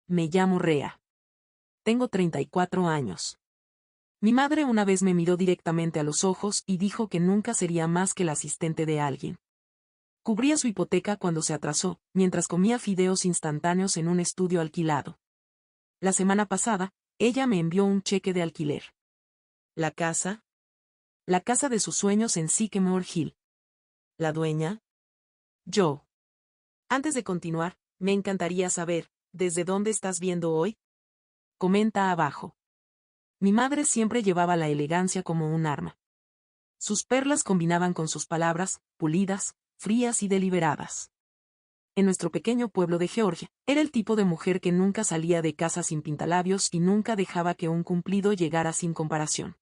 me llamo Rea. Tengo 34 años. Mi madre una vez me miró directamente a los ojos y dijo que nunca sería más que la asistente de alguien. Cubría su hipoteca cuando se atrasó, mientras comía fideos instantáneos en un estudio alquilado. La semana pasada, ella me envió un cheque de alquiler. ¿La casa? La casa de sus sueños en Sycamore Hill. ¿La dueña? Yo. Antes de continuar, me encantaría saber, ¿desde dónde estás viendo hoy? Comenta abajo. Mi madre siempre llevaba la elegancia como un arma. Sus perlas combinaban con sus palabras, pulidas, frías y deliberadas. En nuestro pequeño pueblo de Georgia, era el tipo de mujer que nunca salía de casa sin pintalabios y nunca dejaba que un cumplido llegara sin comparación.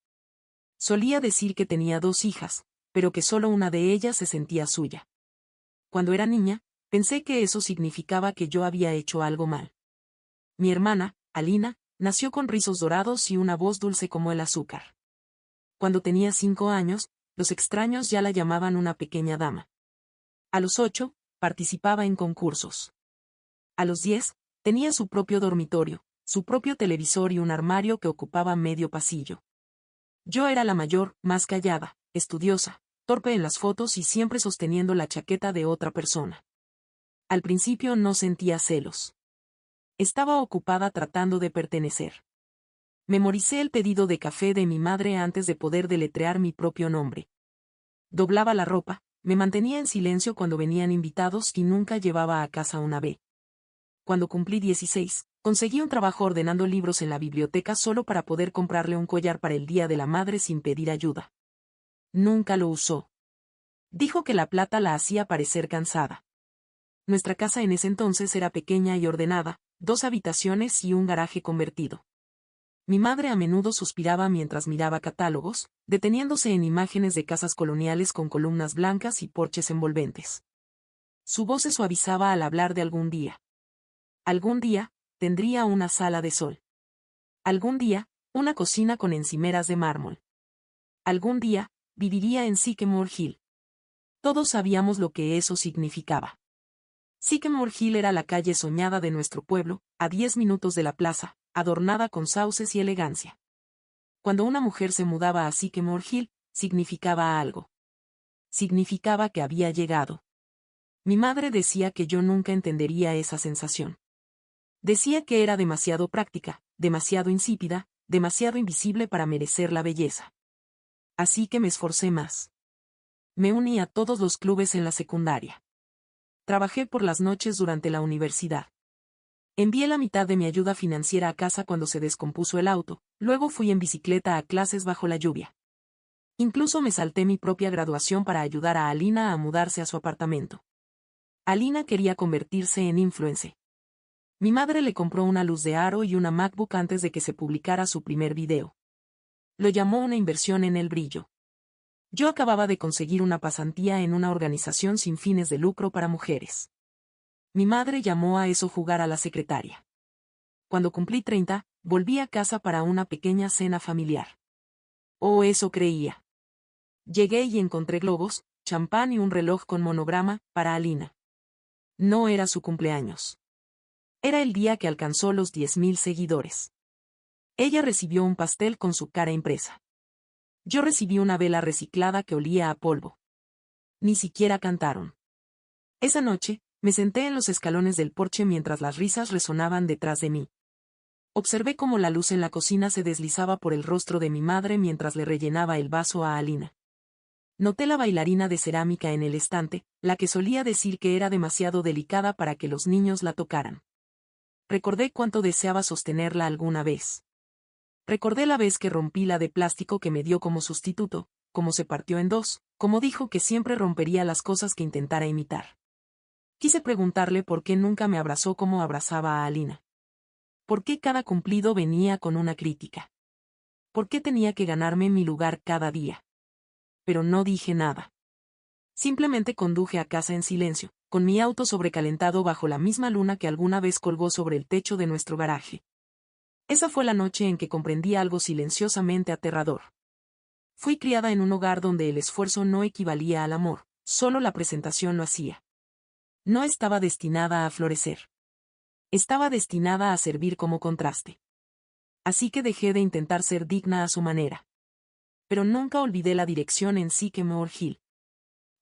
Solía decir que tenía 2 hijas, pero que solo una de ellas se sentía suya. Cuando era niña, pensé que eso significaba que yo había hecho algo mal. Mi hermana, Alina, nació con rizos dorados y una voz dulce como el azúcar. Cuando tenía 5 años, los extraños ya la llamaban una pequeña dama. A los 8, participaba en concursos. A los 10, tenía su propio dormitorio, su propio televisor y un armario que ocupaba medio pasillo. Yo era la mayor, más callada, estudiosa, torpe en las fotos y siempre sosteniendo la chaqueta de otra persona. Al principio no sentía celos. Estaba ocupada tratando de pertenecer. Memoricé el pedido de café de mi madre antes de poder deletrear mi propio nombre. Doblaba la ropa, me mantenía en silencio cuando venían invitados y nunca llevaba a casa una B. Cuando cumplí 16, conseguí un trabajo ordenando libros en la biblioteca solo para poder comprarle un collar para el Día de la Madre sin pedir ayuda. Nunca lo usó. Dijo que la plata la hacía parecer cansada. Nuestra casa en ese entonces era pequeña y ordenada, 2 habitaciones y un garaje convertido. Mi madre a menudo suspiraba mientras miraba catálogos, deteniéndose en imágenes de casas coloniales con columnas blancas y porches envolventes. Su voz se suavizaba al hablar de algún día. Algún día, tendría una sala de sol. Algún día, una cocina con encimeras de mármol. Algún día, viviría en Sycamore Hill. Todos sabíamos lo que eso significaba. Sycamore Hill era la calle soñada de nuestro pueblo, a 10 minutos de la plaza, adornada con sauces y elegancia. Cuando una mujer se mudaba a Sycamore Hill, significaba algo. Significaba que había llegado. Mi madre decía que yo nunca entendería esa sensación. Decía que era demasiado práctica, demasiado insípida, demasiado invisible para merecer la belleza. Así que me esforcé más. Me uní a todos los clubes en la secundaria. Trabajé por las noches durante la universidad. Envié la mitad de mi ayuda financiera a casa cuando se descompuso el auto, luego fui en bicicleta a clases bajo la lluvia. Incluso me salté mi propia graduación para ayudar a Alina a mudarse a su apartamento. Alina quería convertirse en influencer. Mi madre le compró una luz de aro y una MacBook antes de que se publicara su primer video. Lo llamó una inversión en el brillo. Yo acababa de conseguir una pasantía en una organización sin fines de lucro para mujeres. Mi madre llamó a eso jugar a la secretaria. Cuando cumplí 30, volví a casa para una pequeña cena familiar. O eso creía. Llegué y encontré globos, champán y un reloj con monograma, para Alina. No era su cumpleaños. Era el día que alcanzó los 10,000 seguidores. Ella recibió un pastel con su cara impresa. Yo recibí una vela reciclada que olía a polvo. Ni siquiera cantaron. Esa noche, me senté en los escalones del porche mientras las risas resonaban detrás de mí. Observé cómo la luz en la cocina se deslizaba por el rostro de mi madre mientras le rellenaba el vaso a Alina. Noté la bailarina de cerámica en el estante, la que solía decir que era demasiado delicada para que los niños la tocaran. Recordé cuánto deseaba sostenerla alguna vez. Recordé la vez que rompí la de plástico que me dio como sustituto, cómo se partió en 2, cómo dijo que siempre rompería las cosas que intentara imitar. Quise preguntarle por qué nunca me abrazó como abrazaba a Alina. ¿Por qué cada cumplido venía con una crítica? ¿Por qué tenía que ganarme mi lugar cada día? Pero no dije nada. Simplemente conduje a casa en silencio, con mi auto sobrecalentado bajo la misma luna que alguna vez colgó sobre el techo de nuestro garaje. Esa fue la noche en que comprendí algo silenciosamente aterrador. Fui criada en un hogar donde el esfuerzo no equivalía al amor, solo la presentación lo hacía. No estaba destinada a florecer. Estaba destinada a servir como contraste. Así que dejé de intentar ser digna a su manera. Pero nunca olvidé la dirección en Sycamore Hill.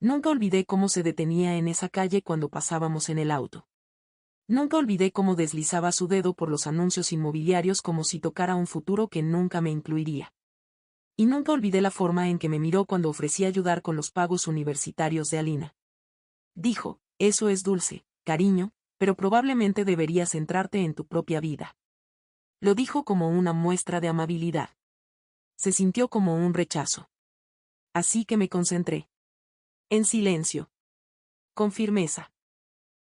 Nunca olvidé cómo se detenía en esa calle cuando pasábamos en el auto. Nunca olvidé cómo deslizaba su dedo por los anuncios inmobiliarios como si tocara un futuro que nunca me incluiría. Y nunca olvidé la forma en que me miró cuando ofrecí ayudar con los pagos universitarios de Alina. Dijo, eso es dulce, cariño, pero probablemente deberías centrarte en tu propia vida. Lo dijo como una muestra de amabilidad. Se sintió como un rechazo. Así que me concentré. En silencio. Con firmeza.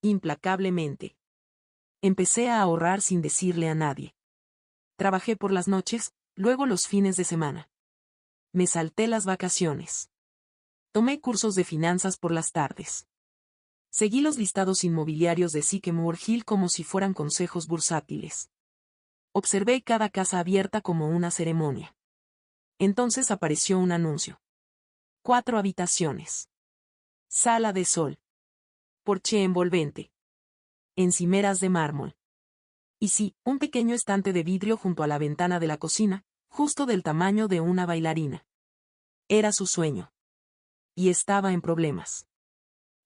Implacablemente. Empecé a ahorrar sin decirle a nadie. Trabajé por las noches, luego los fines de semana. Me salté las vacaciones. Tomé cursos de finanzas por las tardes. Seguí los listados inmobiliarios de Sycamore Hill como si fueran consejos bursátiles. Observé cada casa abierta como una ceremonia. Entonces apareció un anuncio. 4 habitaciones. Sala de sol. Porche envolvente. Encimeras de mármol. Y sí, un pequeño estante de vidrio junto a la ventana de la cocina, justo del tamaño de una bailarina. Era su sueño. Y estaba en problemas.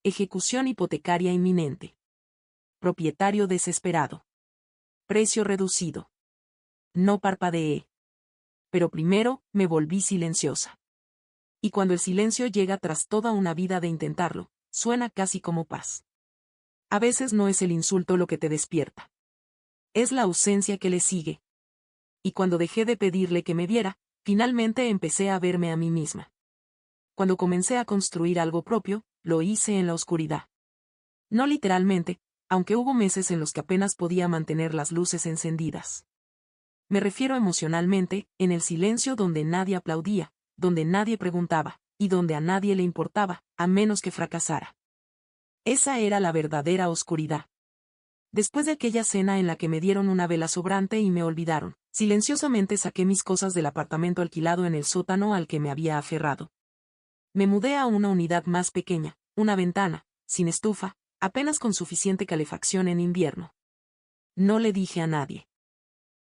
Ejecución hipotecaria inminente. Propietario desesperado. Precio reducido. No parpadeé. Pero primero, me volví silenciosa. Y cuando el silencio llega tras toda una vida de intentarlo, suena casi como paz. A veces no es el insulto lo que te despierta. Es la ausencia que le sigue. Y cuando dejé de pedirle que me viera, finalmente empecé a verme a mí misma. Cuando comencé a construir algo propio, lo hice en la oscuridad. No literalmente, aunque hubo meses en los que apenas podía mantener las luces encendidas. Me refiero emocionalmente, en el silencio donde nadie aplaudía, donde nadie preguntaba, y donde a nadie le importaba, a menos que fracasara. Esa era la verdadera oscuridad. Después de aquella cena en la que me dieron una vela sobrante y me olvidaron, silenciosamente saqué mis cosas del apartamento alquilado en el sótano al que me había aferrado. Me mudé a una unidad más pequeña, una ventana, sin estufa, apenas con suficiente calefacción en invierno. No le dije a nadie.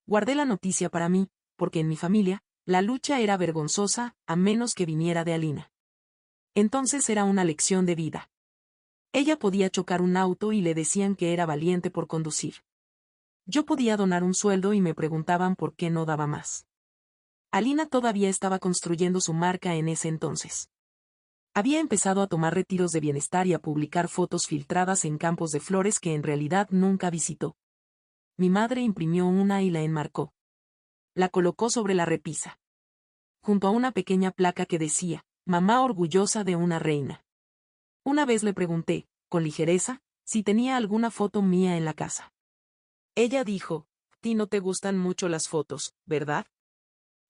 Guardé la noticia para mí, porque en mi familia, la lucha era vergonzosa, a menos que viniera de Alina. Entonces era una lección de vida. Ella podía chocar un auto y le decían que era valiente por conducir. Yo podía donar un sueldo y me preguntaban por qué no daba más. Alina todavía estaba construyendo su marca en ese entonces. Había empezado a tomar retiros de bienestar y a publicar fotos filtradas en campos de flores que en realidad nunca visitó. Mi madre imprimió una y la enmarcó. La colocó sobre la repisa. Junto a una pequeña placa que decía, mamá orgullosa de una reina. Una vez le pregunté, con ligereza, si tenía alguna foto mía en la casa. Ella dijo, a ti no te gustan mucho las fotos, ¿verdad?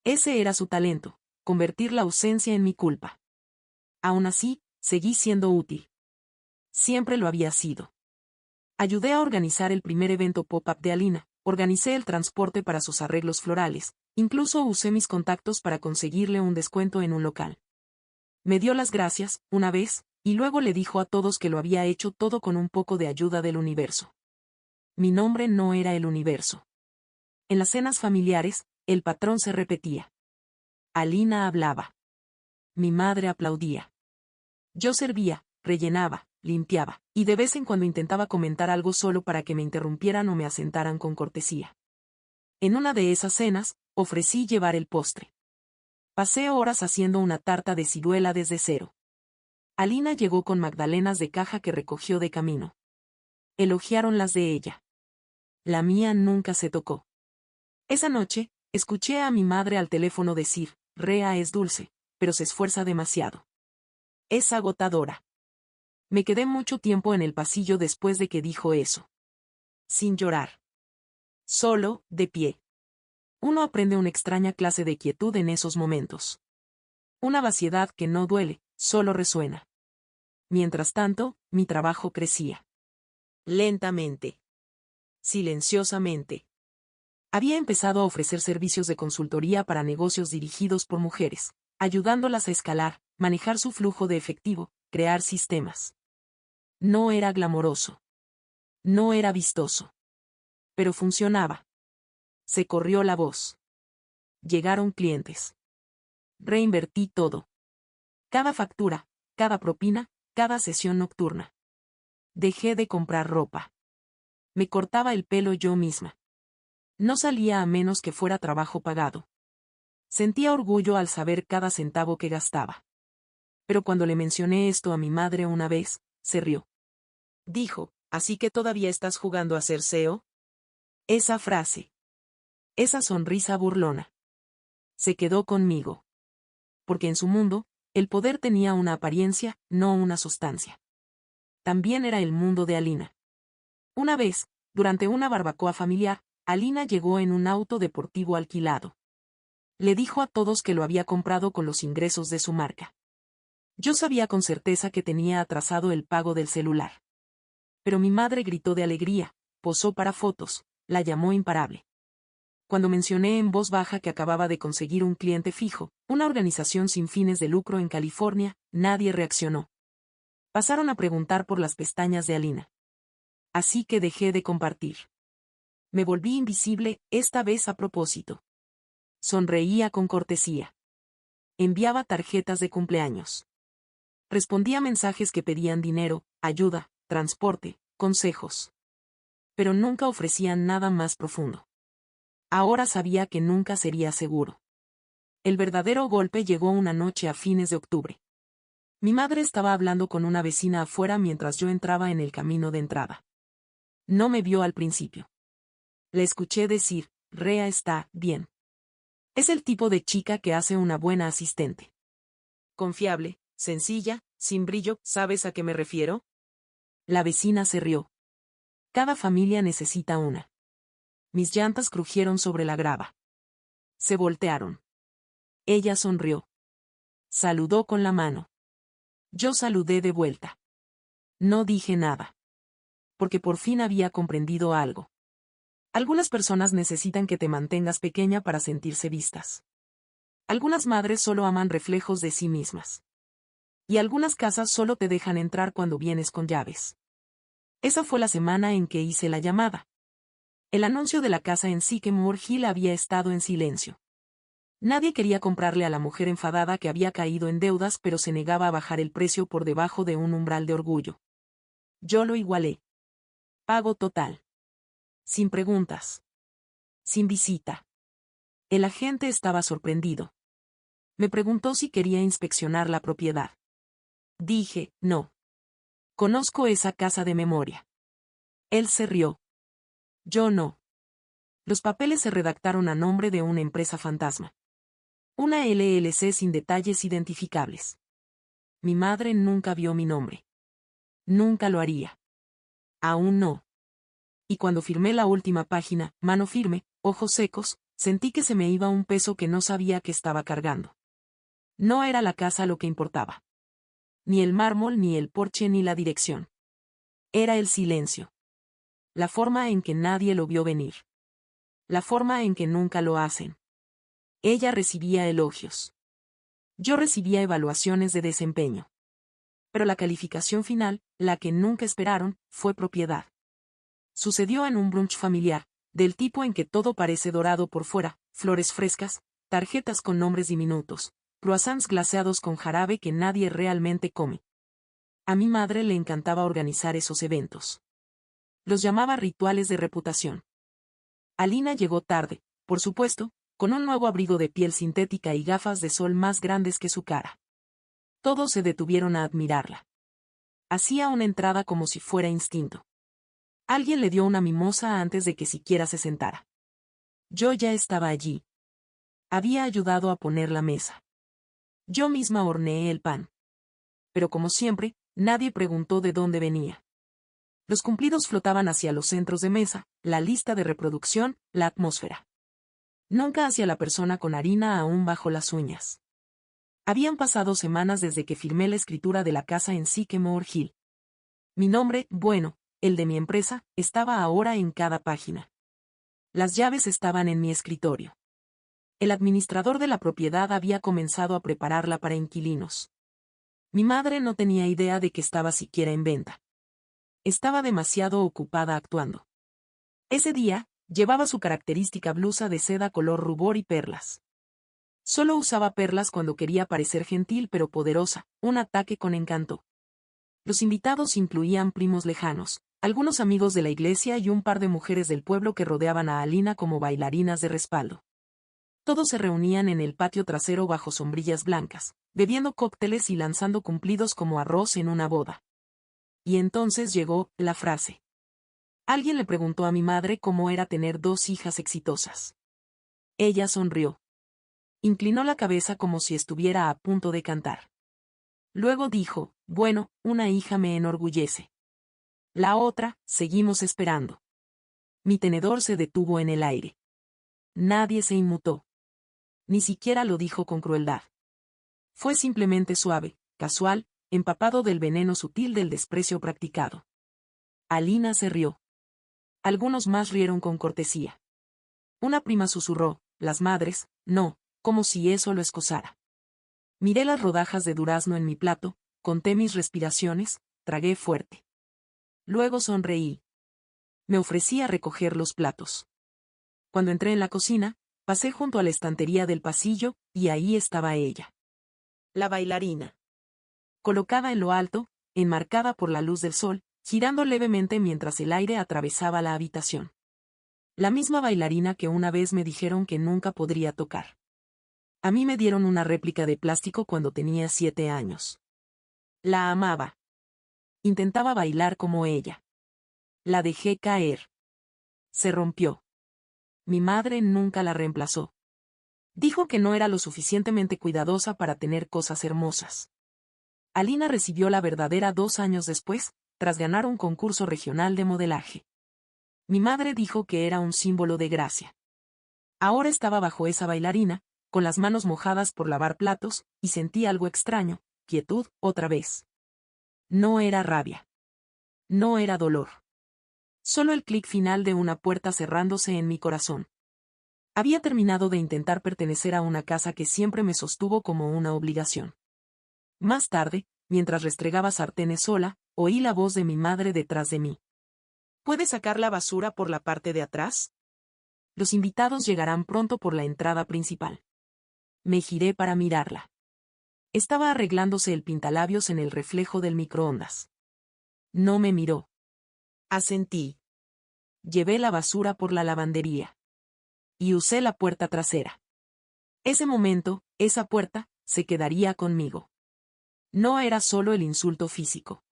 Ese era su talento, convertir la ausencia en mi culpa. Aún así, seguí siendo útil. Siempre lo había sido. Ayudé a organizar el primer evento pop-up de Alina, organicé el transporte para sus arreglos florales, incluso usé mis contactos para conseguirle un descuento en un local. Me dio las gracias, una vez, y luego le dijo a todos que lo había hecho todo con un poco de ayuda del universo. Mi nombre no era el universo. En las cenas familiares, el patrón se repetía. Alina hablaba. Mi madre aplaudía. Yo servía, rellenaba, limpiaba, y de vez en cuando intentaba comentar algo solo para que me interrumpieran o me asentaran con cortesía. En una de esas cenas, ofrecí llevar el postre. Pasé horas haciendo una tarta de ciruela desde cero. Alina llegó con magdalenas de caja que recogió de camino. Elogiaron las de ella. La mía nunca se tocó. Esa noche, escuché a mi madre al teléfono decir, Rea es dulce, pero se esfuerza demasiado. Es agotadora. Me quedé mucho tiempo en el pasillo después de que dijo eso. Sin llorar. Solo, de pie. Uno aprende una extraña clase de quietud en esos momentos. Una vaciedad que no duele, solo resuena. Mientras tanto, mi trabajo crecía. Lentamente. Silenciosamente. Había empezado a ofrecer servicios de consultoría para negocios dirigidos por mujeres, ayudándolas a escalar, manejar su flujo de efectivo, crear sistemas. No era glamoroso. No era vistoso. Pero funcionaba. Se corrió la voz. Llegaron clientes. Reinvertí todo. Cada factura, cada propina, cada sesión nocturna. Dejé de comprar ropa. Me cortaba el pelo yo misma. No salía a menos que fuera trabajo pagado. Sentía orgullo al saber cada centavo que gastaba. Pero cuando le mencioné esto a mi madre una vez, se rió. Dijo, ¿así que todavía estás jugando a ser CEO? Esa frase. Esa sonrisa burlona. Se quedó conmigo. Porque en su mundo, el poder tenía una apariencia, no una sustancia. También era el mundo de Alina. Una vez, durante una barbacoa familiar, Alina llegó en un auto deportivo alquilado. Le dijo a todos que lo había comprado con los ingresos de su marca. Yo sabía con certeza que tenía atrasado el pago del celular. Pero mi madre gritó de alegría, posó para fotos, la llamó imparable. Cuando mencioné en voz baja que acababa de conseguir un cliente fijo, una organización sin fines de lucro en California, nadie reaccionó. Pasaron a preguntar por las pestañas de Alina. Así que dejé de compartir. Me volví invisible, esta vez a propósito. Sonreía con cortesía. Enviaba tarjetas de cumpleaños. Respondía mensajes que pedían dinero, ayuda, transporte, consejos. Pero nunca ofrecían nada más profundo. Ahora sabía que nunca sería seguro. El verdadero golpe llegó una noche a fines de octubre. Mi madre estaba hablando con una vecina afuera mientras yo entraba en el camino de entrada. No me vio al principio. Le escuché decir, Rea está bien. Es el tipo de chica que hace una buena asistente. Confiable, sencilla, sin brillo, ¿sabes a qué me refiero? La vecina se rió. Cada familia necesita una. Mis llantas crujieron sobre la grava. Se voltearon. Ella sonrió. Saludó con la mano. Yo saludé de vuelta. No dije nada. Porque por fin había comprendido algo. Algunas personas necesitan que te mantengas pequeña para sentirse vistas. Algunas madres solo aman reflejos de sí mismas. Y algunas casas solo te dejan entrar cuando vienes con llaves. Esa fue la semana en que hice la llamada. El anuncio de la casa en Sycamore Hill había estado en silencio. Nadie quería comprarle a la mujer enfadada que había caído en deudas pero se negaba a bajar el precio por debajo de un umbral de orgullo. Yo lo igualé. Pago total. Sin preguntas. Sin visita. El agente estaba sorprendido. Me preguntó si quería inspeccionar la propiedad. Dije, no. Conozco esa casa de memoria. Él se rió. Yo no. Los papeles se redactaron a nombre de una empresa fantasma. Una LLC sin detalles identificables. Mi madre nunca vio mi nombre. Nunca lo haría. Aún no. Y cuando firmé la última página, mano firme, ojos secos, sentí que se me iba un peso que no sabía que estaba cargando. No era la casa lo que importaba. Ni el mármol, ni el porche, ni la dirección. Era el silencio. La forma en que nadie lo vio venir. La forma en que nunca lo hacen. Ella recibía elogios. Yo recibía evaluaciones de desempeño. Pero la calificación final, la que nunca esperaron, fue propiedad. Sucedió en un brunch familiar, del tipo en que todo parece dorado por fuera, flores frescas, tarjetas con nombres diminutos, croissants glaseados con jarabe que nadie realmente come. A mi madre le encantaba organizar esos eventos. Los llamaba rituales de reputación. Alina llegó tarde, por supuesto, con un nuevo abrigo de piel sintética y gafas de sol más grandes que su cara. Todos se detuvieron a admirarla. Hacía una entrada como si fuera instinto. Alguien le dio una mimosa antes de que siquiera se sentara. Yo ya estaba allí. Había ayudado a poner la mesa. Yo misma horneé el pan. Pero como siempre, nadie preguntó de dónde venía. Los cumplidos flotaban hacia los centros de mesa, la lista de reproducción, la atmósfera. Nunca hacia la persona con harina aún bajo las uñas. Habían pasado semanas desde que firmé la escritura de la casa en Sycamore Hill. Mi nombre, bueno, el de mi empresa, estaba ahora en cada página. Las llaves estaban en mi escritorio. El administrador de la propiedad había comenzado a prepararla para inquilinos. Mi madre no tenía idea de que estaba siquiera en venta. Estaba demasiado ocupada actuando. Ese día, llevaba su característica blusa de seda color rubor y perlas. Solo usaba perlas cuando quería parecer gentil pero poderosa, un ataque con encanto. Los invitados incluían primos lejanos, algunos amigos de la iglesia y un par de mujeres del pueblo que rodeaban a Alina como bailarinas de respaldo. Todos se reunían en el patio trasero bajo sombrillas blancas, bebiendo cócteles y lanzando cumplidos como arroz en una boda. Y entonces llegó la frase. Alguien le preguntó a mi madre cómo era tener dos hijas exitosas. Ella sonrió. Inclinó la cabeza como si estuviera a punto de cantar. Luego dijo, bueno, una hija me enorgullece. La otra, seguimos esperando. Mi tenedor se detuvo en el aire. Nadie se inmutó. Ni siquiera lo dijo con crueldad. Fue simplemente suave, casual, empapado del veneno sutil del desprecio practicado. Alina se rió. Algunos más rieron con cortesía. Una prima susurró, las madres, no, como si eso lo excusara. Miré las rodajas de durazno en mi plato, conté mis respiraciones, tragué fuerte. Luego sonreí. Me ofrecí a recoger los platos. Cuando entré en la cocina, pasé junto a la estantería del pasillo, y ahí estaba ella. La bailarina. Colocada en lo alto, enmarcada por la luz del sol, girando levemente mientras el aire atravesaba la habitación. La misma bailarina que una vez me dijeron que nunca podría tocar. A mí me dieron una réplica de plástico cuando tenía 7 años. La amaba. Intentaba bailar como ella. La dejé caer. Se rompió. Mi madre nunca la reemplazó. Dijo que no era lo suficientemente cuidadosa para tener cosas hermosas. Alina recibió la verdadera 2 años después, tras ganar un concurso regional de modelaje. Mi madre dijo que era un símbolo de gracia. Ahora estaba bajo esa bailarina, con las manos mojadas por lavar platos, y sentí algo extraño, quietud, otra vez. No era rabia. No era dolor. Solo el clic final de una puerta cerrándose en mi corazón. Había terminado de intentar pertenecer a una casa que siempre me sostuvo como una obligación. Más tarde, mientras restregaba sartenes sola, oí la voz de mi madre detrás de mí. ¿Puedes sacar la basura por la parte de atrás? Los invitados llegarán pronto por la entrada principal. Me giré para mirarla. Estaba arreglándose el pintalabios en el reflejo del microondas. No me miró. Asentí. Llevé la basura por la lavandería. Y usé la puerta trasera. Ese momento, esa puerta, se quedaría conmigo. No era solo el insulto físico.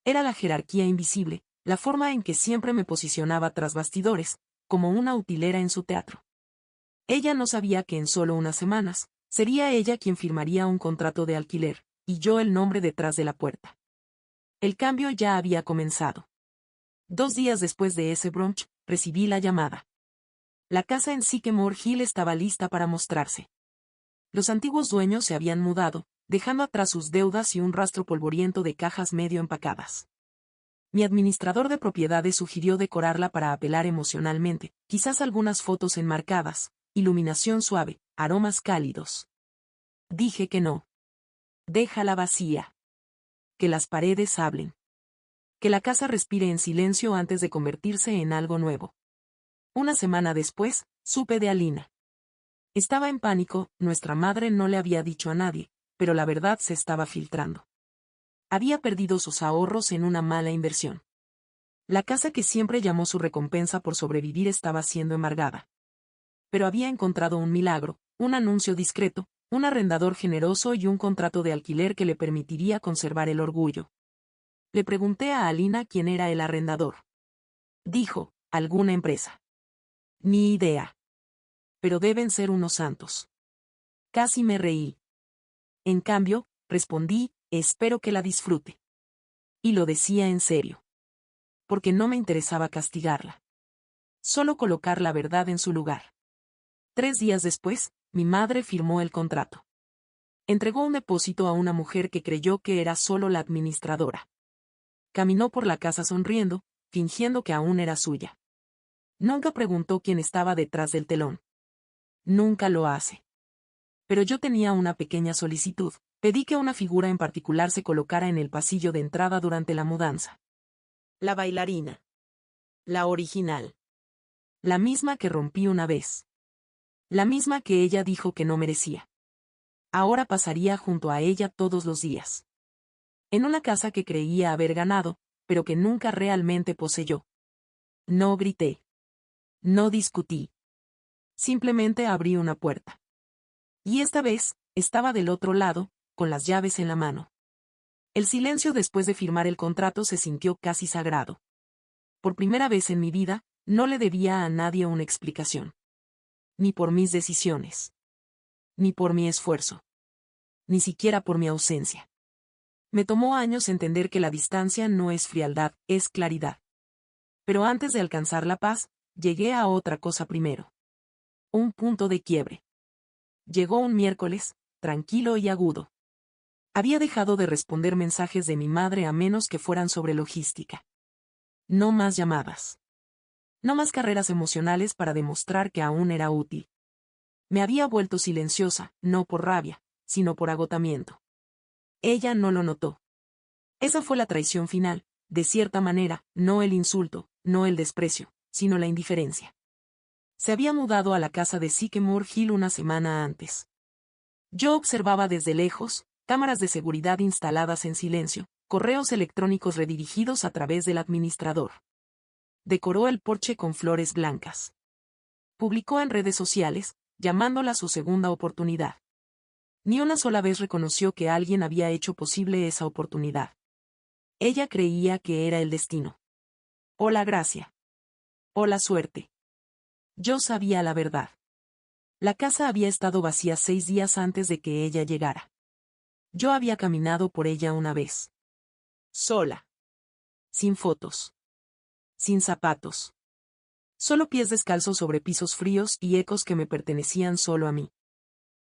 Era la jerarquía invisible, la forma en que siempre me posicionaba tras bastidores, como una utilera en su teatro. Ella no sabía que en solo unas semanas, sería ella quien firmaría un contrato de alquiler, y yo el nombre detrás de la puerta. El cambio ya había comenzado. 2 días después de ese brunch, recibí la llamada. La casa en Sycamore Hill estaba lista para mostrarse. Los antiguos dueños se habían mudado, dejando atrás sus deudas y un rastro polvoriento de cajas medio empacadas. Mi administrador de propiedades sugirió decorarla para apelar emocionalmente, quizás algunas fotos enmarcadas, iluminación suave, aromas cálidos. Dije que no. Déjala vacía. Que las paredes hablen. Que la casa respire en silencio antes de convertirse en algo nuevo. Una semana después, supe de Alina. Estaba en pánico, nuestra madre no le había dicho a nadie, pero la verdad se estaba filtrando. Había perdido sus ahorros en una mala inversión. La casa que siempre llamó su recompensa por sobrevivir estaba siendo embargada. Pero había encontrado un milagro, un anuncio discreto, un arrendador generoso y un contrato de alquiler que le permitiría conservar el orgullo. Le pregunté a Alina quién era el arrendador. Dijo, alguna empresa. Ni idea. Pero deben ser unos santos. Casi me reí. En cambio, respondí, espero que la disfrute. Y lo decía en serio. Porque no me interesaba castigarla. Solo colocar la verdad en su lugar. 3 días después, mi madre firmó el contrato. Entregó un depósito a una mujer que creyó que era solo la administradora. Caminó por la casa sonriendo, fingiendo que aún era suya. Nunca preguntó quién estaba detrás del telón. Nunca lo hace. Pero yo tenía una pequeña solicitud. Pedí que una figura en particular se colocara en el pasillo de entrada durante la mudanza. La bailarina. La original. La misma que rompí una vez. La misma que ella dijo que no merecía. Ahora pasaría junto a ella todos los días. En una casa que creía haber ganado, pero que nunca realmente poseyó. No grité. No discutí. Simplemente abrí una puerta. Y esta vez, estaba del otro lado, con las llaves en la mano. El silencio después de firmar el contrato se sintió casi sagrado. Por primera vez en mi vida, no le debía a nadie una explicación. Ni por mis decisiones. Ni por mi esfuerzo. Ni siquiera por mi ausencia. Me tomó años entender que la distancia no es frialdad, es claridad. Pero antes de alcanzar la paz, llegué a otra cosa primero. Un punto de quiebre. Llegó un miércoles, tranquilo y agudo. Había dejado de responder mensajes de mi madre a menos que fueran sobre logística. No más llamadas. No más carreras emocionales para demostrar que aún era útil. Me había vuelto silenciosa, no por rabia, sino por agotamiento. Ella no lo notó. Esa fue la traición final, de cierta manera, no el insulto, no el desprecio, sino la indiferencia. Se había mudado a la casa de Sycamore Hill una semana antes. Yo observaba desde lejos, cámaras de seguridad instaladas en silencio, correos electrónicos redirigidos a través del administrador. Decoró el porche con flores blancas. Publicó en redes sociales, llamándola su segunda oportunidad. Ni una sola vez reconoció que alguien había hecho posible esa oportunidad. Ella creía que era el destino. O la gracia. O la suerte. Yo sabía la verdad. La casa había estado vacía 6 días antes de que ella llegara. Yo había caminado por ella una vez. Sola. Sin fotos. Sin zapatos. Solo pies descalzos sobre pisos fríos y ecos que me pertenecían solo a mí.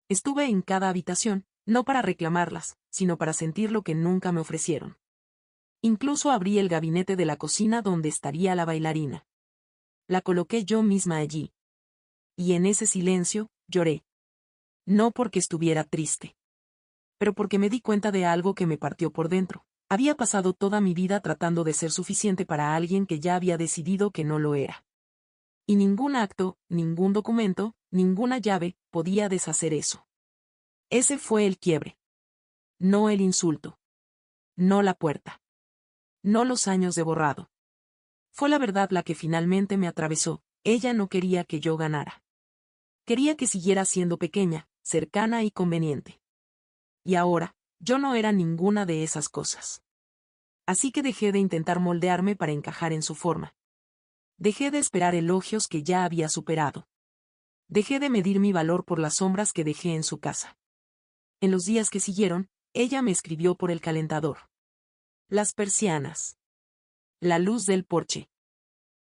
Estuve en cada habitación, no para reclamarlas, sino para sentir lo que nunca me ofrecieron. Incluso abrí el gabinete de la cocina donde estaría la bailarina. La coloqué yo misma allí. Y en ese silencio, lloré. No porque estuviera triste. Pero porque me di cuenta de algo que me partió por dentro. Había pasado toda mi vida tratando de ser suficiente para alguien que ya había decidido que no lo era. Y ningún acto, ningún documento, ninguna llave, podía deshacer eso. Ese fue el quiebre. No el insulto. No la puerta. No los años de borrado. Fue la verdad la que finalmente me atravesó. Ella no quería que yo ganara. Quería que siguiera siendo pequeña, cercana y conveniente. Y ahora, yo no era ninguna de esas cosas. Así que dejé de intentar moldearme para encajar en su forma. Dejé de esperar elogios que ya había superado. Dejé de medir mi valor por las sombras que dejé en su casa. En los días que siguieron, ella me escribió por el calentador. Las persianas. La luz del porche.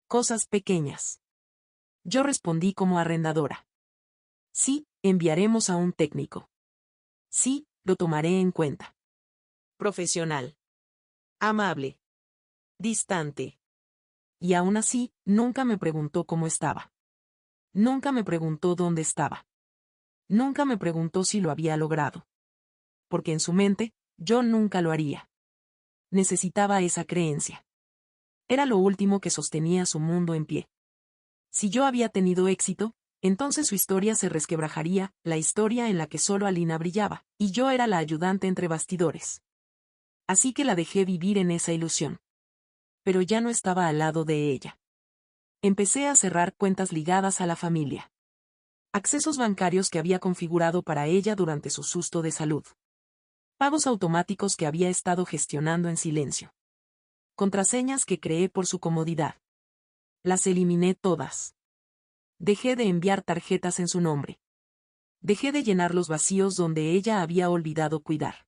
Cosas pequeñas. Yo respondí como arrendadora. Sí, enviaremos a un técnico. Sí, lo tomaré en cuenta. Profesional. Amable. Distante. Y aún así, nunca me preguntó cómo estaba. Nunca me preguntó dónde estaba. Nunca me preguntó si lo había logrado. Porque en su mente, yo nunca lo haría. Necesitaba esa creencia. Era lo último que sostenía su mundo en pie. Si yo había tenido éxito, entonces su historia se resquebrajaría, la historia en la que solo Alina brillaba, y yo era la ayudante entre bastidores. Así que la dejé vivir en esa ilusión. Pero ya no estaba al lado de ella. Empecé a cerrar cuentas ligadas a la familia. Accesos bancarios que había configurado para ella durante su susto de salud. Pagos automáticos que había estado gestionando en silencio. Contraseñas que creé por su comodidad. Las eliminé todas. Dejé de enviar tarjetas en su nombre. Dejé de llenar los vacíos donde ella había olvidado cuidar.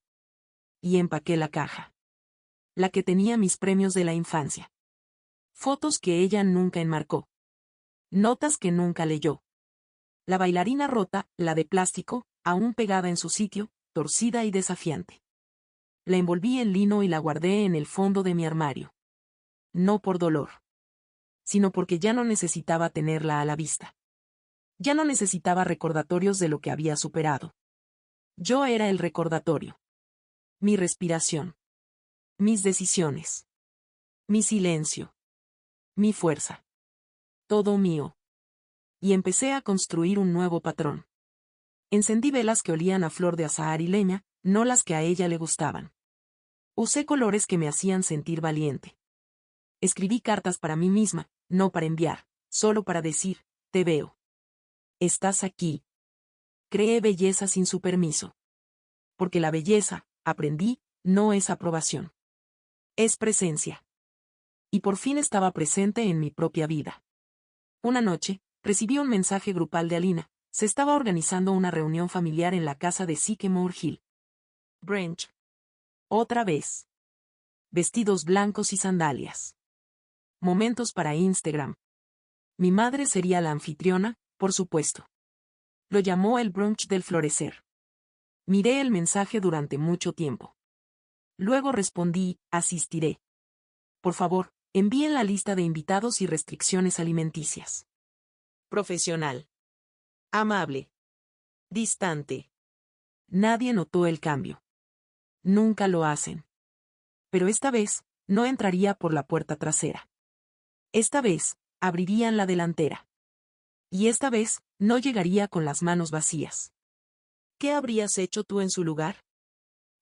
Y empaqué la caja. La que tenía mis premios de la infancia. Fotos que ella nunca enmarcó. Notas que nunca leyó. La bailarina rota, la de plástico, aún pegada en su sitio, torcida y desafiante. La envolví en lino y la guardé en el fondo de mi armario. No por dolor. Sino porque ya no necesitaba tenerla a la vista. Ya no necesitaba recordatorios de lo que había superado. Yo era el recordatorio. Mi respiración. Mis decisiones. Mi silencio. Mi fuerza. Todo mío. y empecé a construir un nuevo patrón. Encendí velas que olían a flor de azahar y leña, no las que a ella le gustaban. Usé colores que me hacían sentir valiente. Escribí cartas para mí misma, no para enviar, solo para decir, te veo. Estás aquí. Creé belleza sin su permiso. Porque la belleza, aprendí, no es aprobación. Es presencia. Y por fin estaba presente en mi propia vida. Una noche, recibí un mensaje grupal de Alina. Se estaba organizando una reunión familiar en la casa de Sycamore Hill. Branch. Otra vez. Vestidos blancos y sandalias. Momentos para Instagram. Mi madre sería la anfitriona, por supuesto. Lo llamó el brunch del florecer. Miré el mensaje durante mucho tiempo. Luego respondí, asistiré. Por favor, envíen la lista de invitados y restricciones alimenticias. Profesional. Amable. Distante. Nadie notó el cambio. Nunca lo hacen. Pero esta vez, no entraría por la puerta trasera. Esta vez, abrirían la delantera. Y esta vez, no llegaría con las manos vacías. ¿Qué habrías hecho tú en su lugar?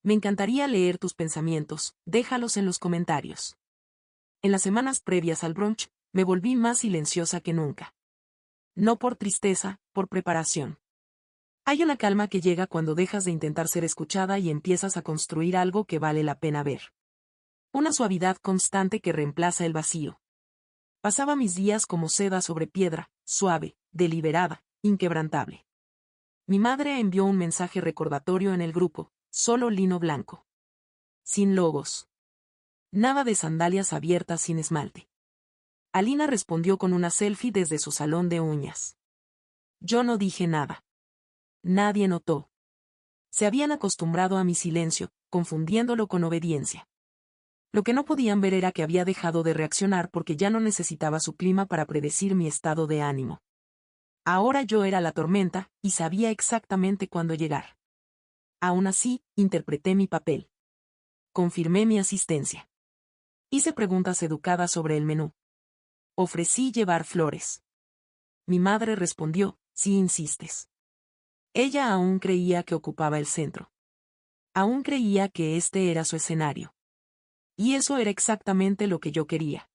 Me encantaría leer tus pensamientos, déjalos en los comentarios. En las semanas previas al brunch, me volví más silenciosa que nunca. No por tristeza, por preparación. Hay una calma que llega cuando dejas de intentar ser escuchada y empiezas a construir algo que vale la pena ver. Una suavidad constante que reemplaza el vacío. Pasaba mis días como seda sobre piedra, suave, deliberada, inquebrantable. Mi madre envió un mensaje recordatorio en el grupo, solo lino blanco. Sin logos. Nada de sandalias abiertas sin esmalte. Alina respondió con una selfie desde su salón de uñas. Yo no dije nada. Nadie notó. Se habían acostumbrado a mi silencio, confundiéndolo con obediencia. Lo que no podían ver era que había dejado de reaccionar porque ya no necesitaba su clima para predecir mi estado de ánimo. Ahora yo era la tormenta, y sabía exactamente cuándo llegar. Aún así, interpreté mi papel. Confirmé mi asistencia. Hice preguntas educadas sobre el menú. Ofrecí llevar flores. Mi madre respondió, si insistes. Ella aún creía que ocupaba el centro. Aún creía que este era su escenario. Y eso era exactamente lo que yo quería.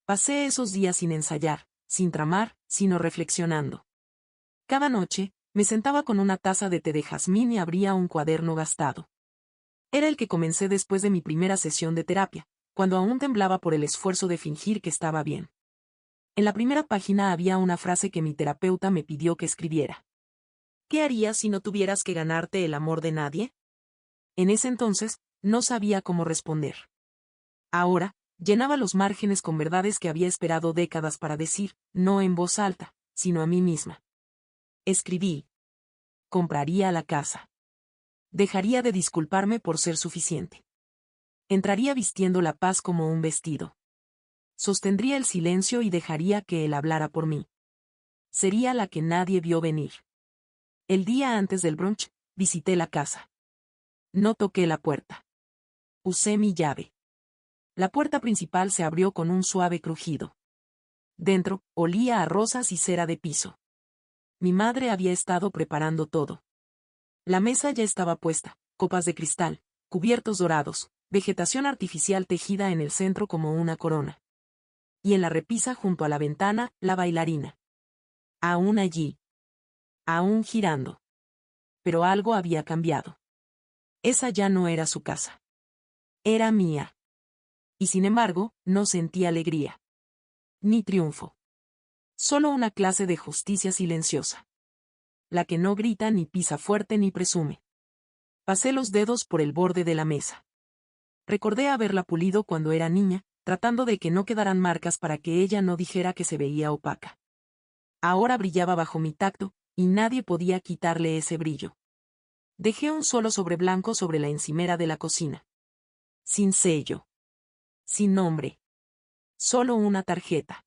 Pasé esos días sin ensayar, sin tramar, sino reflexionando. Cada noche, me sentaba con una taza de té de jazmín y abría un cuaderno gastado. Era el que comencé después de mi primera sesión de terapia, cuando aún temblaba por el esfuerzo de fingir que estaba bien. En la primera página había una frase que mi terapeuta me pidió que escribiera. ¿Qué harías si no tuvieras que ganarte el amor de nadie? En ese entonces, no sabía cómo responder. Ahora, llenaba los márgenes con verdades que había esperado décadas para decir, no en voz alta, sino a mí misma. Escribí. Compraría la casa. Dejaría de disculparme por ser suficiente. Entraría vistiendo la paz como un vestido. Sostendría el silencio y dejaría que él hablara por mí. Sería la que nadie vio venir. El día antes del brunch, visité la casa. No toqué la puerta. Usé mi llave. La puerta principal se abrió con un suave crujido. Dentro, olía a rosas y cera de piso. Mi madre había estado preparando todo. La mesa ya estaba puesta, copas de cristal, cubiertos dorados, vegetación artificial tejida en el centro como una corona. Y en la repisa junto a la ventana, la bailarina. Aún allí. Aún girando. Pero algo había cambiado. Esa ya no era su casa. Era mía. Y sin embargo, no sentí alegría. Ni triunfo. Solo una clase de justicia silenciosa. La que no grita ni pisa fuerte ni presume. Pasé los dedos por el borde de la mesa. Recordé haberla pulido cuando era niña, tratando de que no quedaran marcas para que ella no dijera que se veía opaca. Ahora brillaba bajo mi tacto, y nadie podía quitarle ese brillo. Dejé un solo sobre blanco sobre la encimera de la cocina. Sin sello. Sin nombre. Solo una tarjeta.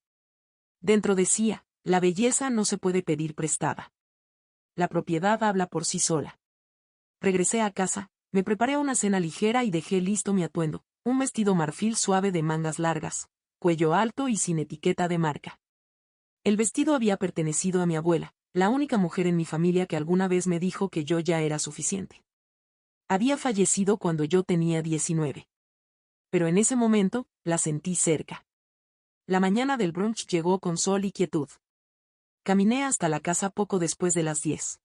Dentro decía, la belleza no se puede pedir prestada. La propiedad habla por sí sola. Regresé a casa, me preparé una cena ligera y dejé listo mi atuendo, un vestido marfil suave de mangas largas, cuello alto y sin etiqueta de marca. El vestido había pertenecido a mi abuela, la única mujer en mi familia que alguna vez me dijo que yo ya era suficiente. Había fallecido cuando yo tenía 19. Pero en ese momento, la sentí cerca. La mañana del brunch llegó con sol y quietud. Caminé hasta la casa poco después de las 10.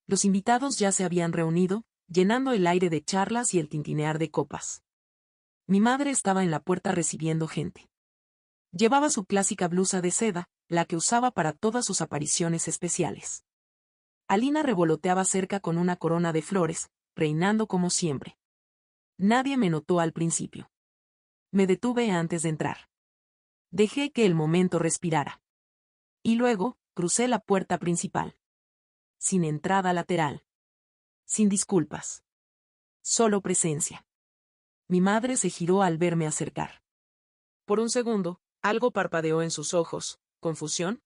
Los invitados ya se habían reunido, llenando el aire de charlas y el tintinear de copas. Mi madre estaba en la puerta recibiendo gente. Llevaba su clásica blusa de seda, la que usaba para todas sus apariciones especiales. Alina revoloteaba cerca con una corona de flores, reinando como siempre. Nadie me notó al principio. Me detuve antes de entrar. Dejé que el momento respirara. Y luego, crucé la puerta principal. Sin entrada lateral. Sin disculpas. Solo presencia. Mi madre se giró al verme acercar. Por un segundo, algo parpadeó en sus ojos. ¿Confusión?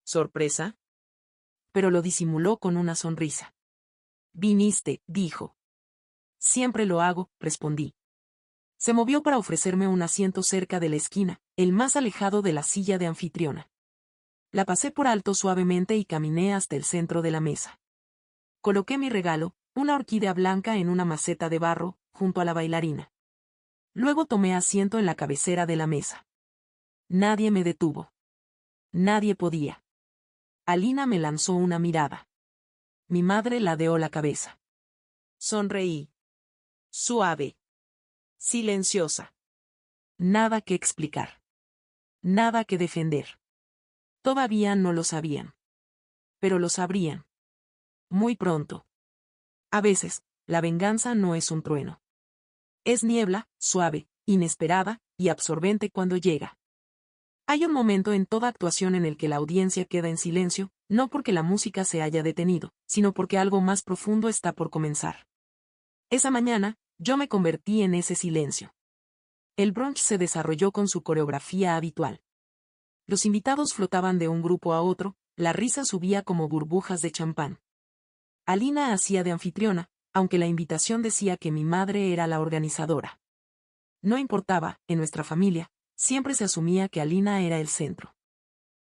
¿Sorpresa? Pero lo disimuló con una sonrisa. Viniste, dijo. Siempre lo hago, respondí. Se movió para ofrecerme un asiento cerca de la esquina, el más alejado de la silla de anfitriona. La pasé por alto suavemente y caminé hasta el centro de la mesa. Coloqué mi regalo, una orquídea blanca en una maceta de barro, junto a la bailarina. Luego tomé asiento en la cabecera de la mesa. Nadie me detuvo. Nadie podía. Alina me lanzó una mirada. Mi madre ladeó la cabeza. Sonreí. Suave. Silenciosa. Nada que explicar. Nada que defender. Todavía no lo sabían. Pero lo sabrían. Muy pronto. A veces, la venganza no es un trueno. Es niebla, suave, inesperada, y absorbente cuando llega. Hay un momento en toda actuación en el que la audiencia queda en silencio, no porque la música se haya detenido, sino porque algo más profundo está por comenzar. Esa mañana, yo me convertí en ese silencio. El brunch se desarrolló con su coreografía habitual. Los invitados flotaban de un grupo a otro, la risa subía como burbujas de champán. Alina hacía de anfitriona, aunque la invitación decía que mi madre era la organizadora. No importaba, en nuestra familia, siempre se asumía que Alina era el centro.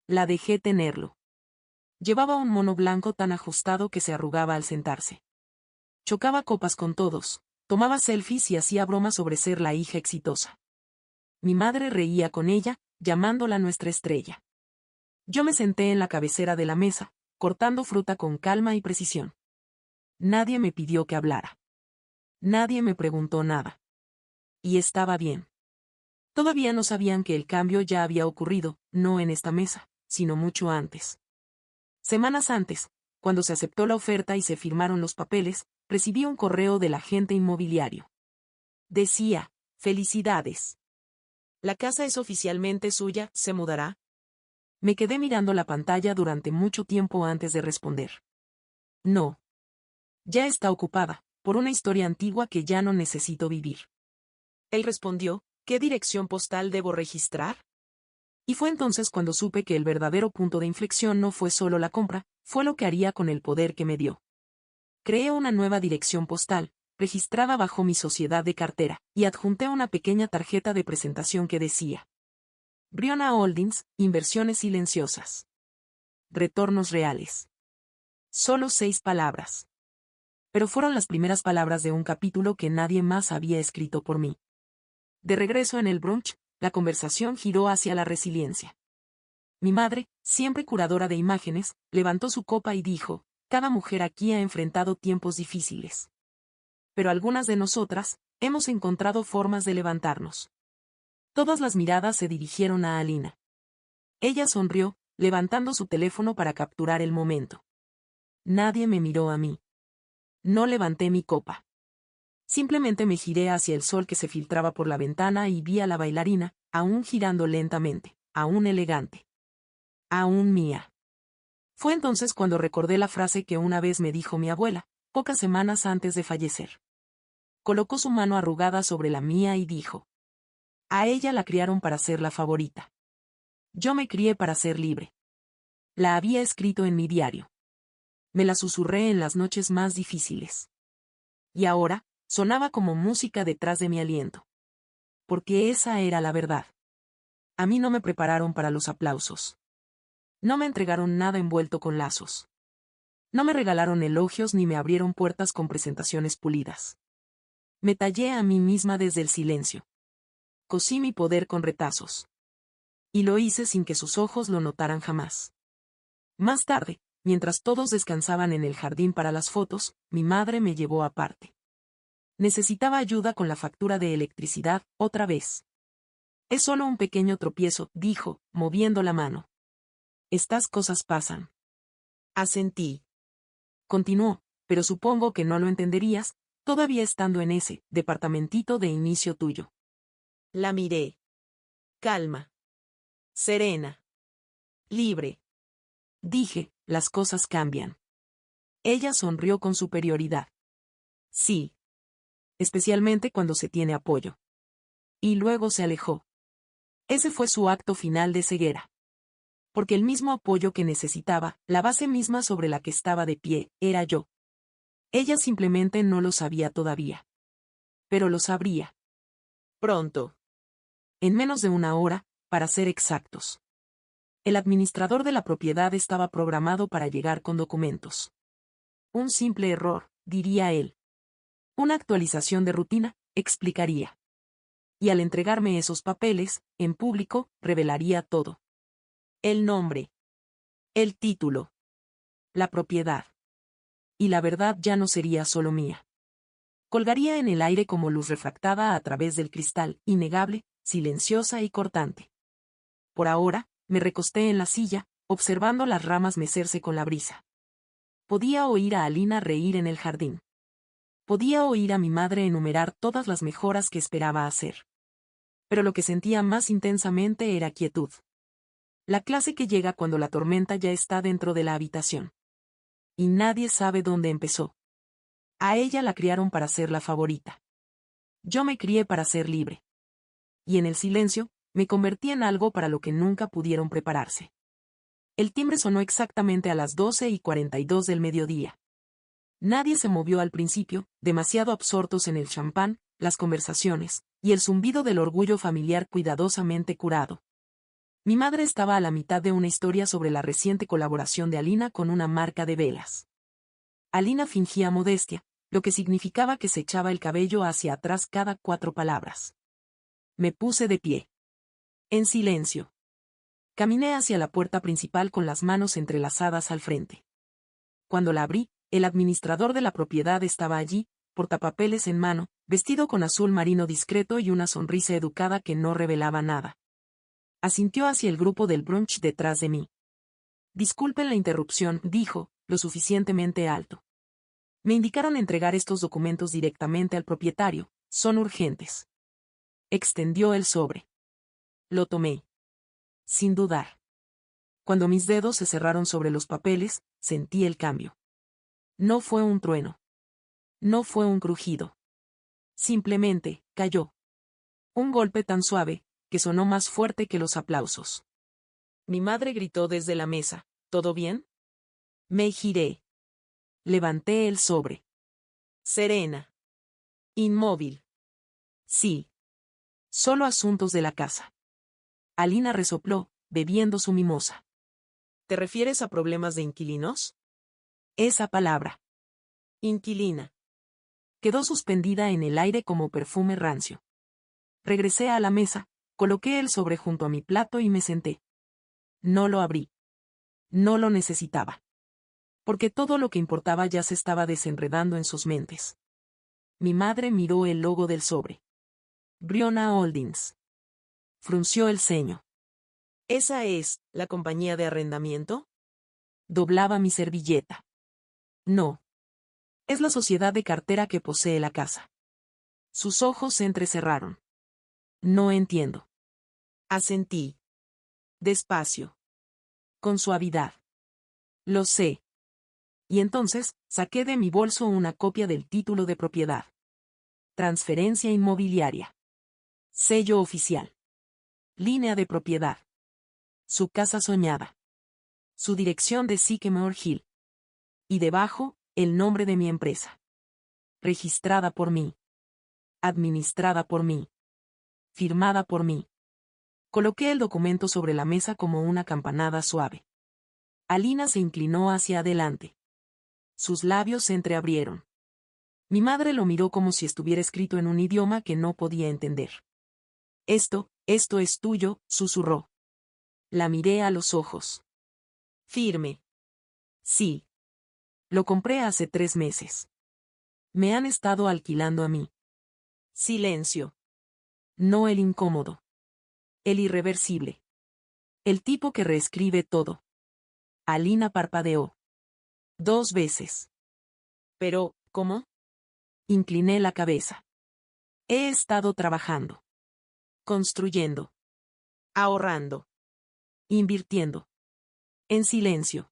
La dejé tenerlo. Llevaba un mono blanco tan ajustado que se arrugaba al sentarse. Chocaba copas con todos, tomaba selfies y hacía bromas sobre ser la hija exitosa. Mi madre reía con ella, llamándola nuestra estrella. Yo me senté en la cabecera de la mesa, cortando fruta con calma y precisión. Nadie me pidió que hablara. Nadie me preguntó nada. Y estaba bien. Todavía no sabían que el cambio ya había ocurrido, no en esta mesa, sino mucho antes. Semanas antes, cuando se aceptó la oferta y se firmaron los papeles, recibí un correo del agente inmobiliario. Decía, felicidades. La casa es oficialmente suya, ¿se mudará? Me quedé mirando la pantalla durante mucho tiempo antes de responder. No. Ya está ocupada, por una historia antigua que ya no necesito vivir. Él respondió, ¿qué dirección postal debo registrar? Y fue entonces cuando supe que el verdadero punto de inflexión no fue solo la compra, fue lo que haría con el poder que me dio. Creé una nueva dirección postal, registrada bajo mi sociedad de cartera, y adjunté una pequeña tarjeta de presentación que decía: Briona Holdings, inversiones silenciosas. Retornos reales. Solo 6 palabras. Pero fueron las primeras palabras de un capítulo que nadie más había escrito por mí. De regreso en el brunch, la conversación giró hacia la resiliencia. Mi madre, siempre curadora de imágenes, levantó su copa y dijo: cada mujer aquí ha enfrentado tiempos difíciles. Pero algunas de nosotras, hemos encontrado formas de levantarnos. Todas las miradas se dirigieron a Alina. Ella sonrió, levantando su teléfono para capturar el momento. Nadie me miró a mí. No levanté mi copa. Simplemente me giré hacia el sol que se filtraba por la ventana y vi a la bailarina, aún girando lentamente, aún elegante. Aún mía. Fue entonces cuando recordé la frase que una vez me dijo mi abuela, pocas semanas antes de fallecer. Colocó su mano arrugada sobre la mía y dijo: a ella la criaron para ser la favorita. Yo me crié para ser libre. La había escrito en mi diario. Me la susurré en las noches más difíciles. Y ahora, sonaba como música detrás de mi aliento. Porque esa era la verdad. A mí no me prepararon para los aplausos. No me entregaron nada envuelto con lazos. No me regalaron elogios ni me abrieron puertas con presentaciones pulidas. Me tallé a mí misma desde el silencio. Cosí mi poder con retazos. Y lo hice sin que sus ojos lo notaran jamás. Más tarde, mientras todos descansaban en el jardín para las fotos, mi madre me llevó aparte. Necesitaba ayuda con la factura de electricidad, otra vez. Es solo un pequeño tropiezo, dijo, moviendo la mano. Estas cosas pasan. Asentí. Continuó, pero supongo que no lo entenderías, todavía estando en ese departamentito de inicio tuyo. La miré. Calma. Serena. Libre. Dije, las cosas cambian. Ella sonrió con superioridad. Sí. Especialmente cuando se tiene apoyo. Y luego se alejó. Ese fue su acto final de ceguera. Porque el mismo apoyo que necesitaba, la base misma sobre la que estaba de pie, era yo. Ella simplemente no lo sabía todavía. Pero lo sabría. Pronto. En menos de una hora, para ser exactos. El administrador de la propiedad estaba programado para llegar con documentos. Un simple error, diría él. Una actualización de rutina, explicaría. Y al entregarme esos papeles, en público, revelaría todo. El nombre. El título. La propiedad. Y la verdad ya no sería solo mía. Colgaría en el aire como luz refractada a través del cristal, innegable, silenciosa y cortante. Por ahora, me recosté en la silla, observando las ramas mecerse con la brisa. Podía oír a Alina reír en el jardín. Podía oír a mi madre enumerar todas las mejoras que esperaba hacer. Pero lo que sentía más intensamente era quietud. La clase que llega cuando la tormenta ya está dentro de la habitación. Y nadie sabe dónde empezó. A ella la criaron para ser la favorita. Yo me crié para ser libre. Y en el silencio, me convertí en algo para lo que nunca pudieron prepararse. El timbre sonó exactamente a las 12:42 del mediodía. Nadie se movió al principio, demasiado absortos en el champán, las conversaciones, y el zumbido del orgullo familiar cuidadosamente curado. Mi madre estaba a la mitad de una historia sobre la reciente colaboración de Alina con una marca de velas. Alina fingía modestia, lo que significaba que se echaba el cabello hacia atrás cada 4 palabras. Me puse de pie. En silencio. Caminé hacia la puerta principal con las manos entrelazadas al frente. Cuando la abrí, el administrador de la propiedad estaba allí, portapapeles en mano, vestido con azul marino discreto y una sonrisa educada que no revelaba nada. Asintió hacia el grupo del brunch detrás de mí. Disculpen la interrupción, dijo, lo suficientemente alto. Me indicaron entregar estos documentos directamente al propietario, son urgentes. Extendió el sobre. Lo tomé. Sin dudar. Cuando mis dedos se cerraron sobre los papeles, sentí el cambio. No fue un trueno. No fue un crujido. Simplemente, cayó. Un golpe tan suave, que sonó más fuerte que los aplausos. Mi madre gritó desde la mesa, ¿todo bien? Me giré. Levanté el sobre. Serena. Inmóvil. Sí. Solo asuntos de la casa. Alina resopló, bebiendo su mimosa. ¿Te refieres a problemas de inquilinos? Esa palabra. Inquilina. Quedó suspendida en el aire como perfume rancio. Regresé a la mesa, coloqué el sobre junto a mi plato y me senté. No lo abrí. No lo necesitaba. Porque todo lo que importaba ya se estaba desenredando en sus mentes. Mi madre miró el logo del sobre. Briona Holdings. Frunció el ceño. ¿Esa es la compañía de arrendamiento? Doblaba mi servilleta. No. Es la sociedad de cartera que posee la casa. Sus ojos se entrecerraron. No entiendo. Asentí. Despacio. Con suavidad. Lo sé. Y entonces, saqué de mi bolso una copia del título de propiedad. Transferencia inmobiliaria. Sello oficial. Línea de propiedad. Su casa soñada. Su dirección de Sycamore Hill. Y debajo, el nombre de mi empresa. Registrada por mí. Administrada por mí. Firmada por mí. Coloqué el documento sobre la mesa como una campanada suave. Alina se inclinó hacia adelante. Sus labios se entreabrieron. Mi madre lo miró como si estuviera escrito en un idioma que no podía entender. Esto es tuyo, susurró. La miré a los ojos. Firme. Sí. Lo compré hace 3 meses. Me han estado alquilando a mí. Silencio. No el incómodo. El irreversible. El tipo que reescribe todo. Alina parpadeó. 2 veces. Pero, ¿cómo? Incliné la cabeza. He estado trabajando. Construyendo. Ahorrando. Invirtiendo. En silencio.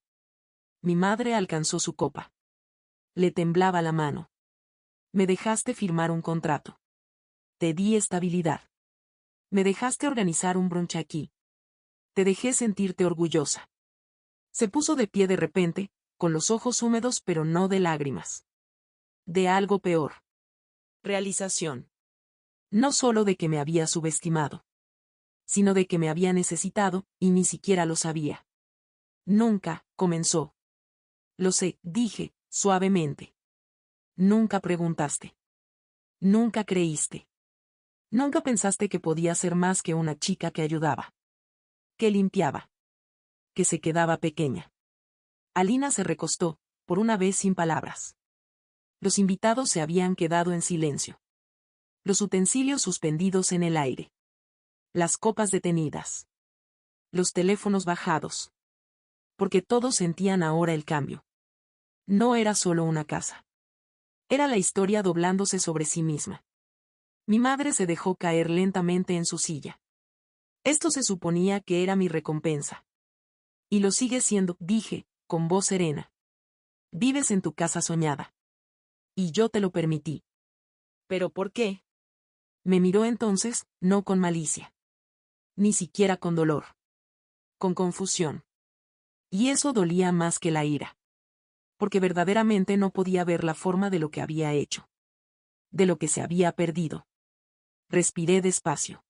Mi madre alcanzó su copa. Le temblaba la mano. Me dejaste firmar un contrato. Te di estabilidad. Me dejaste organizar un brunch aquí. Te dejé sentirte orgullosa. Se puso de pie de repente, con los ojos húmedos pero no de lágrimas. De algo peor. Realización. No solo de que me había subestimado, sino de que me había necesitado, y ni siquiera lo sabía. Nunca, comenzó. Lo sé, dije, suavemente. Nunca preguntaste. Nunca creíste. Nunca pensaste que podía ser más que una chica que ayudaba. Que limpiaba. Que se quedaba pequeña. Alina se recostó, por una vez sin palabras. Los invitados se habían quedado en silencio. Los utensilios suspendidos en el aire. Las copas detenidas. Los teléfonos bajados. Porque todos sentían ahora el cambio. No era solo una casa. Era la historia doblándose sobre sí misma. Mi madre se dejó caer lentamente en su silla. Esto se suponía que era mi recompensa. Y lo sigue siendo, dije, con voz serena. Vives en tu casa soñada. Y yo te lo permití. ¿Pero por qué? Me miró entonces, no con malicia. Ni siquiera con dolor. Con confusión. Y eso dolía más que la ira. Porque verdaderamente no podía ver la forma de lo que había hecho. De lo que se había perdido. Respiré despacio.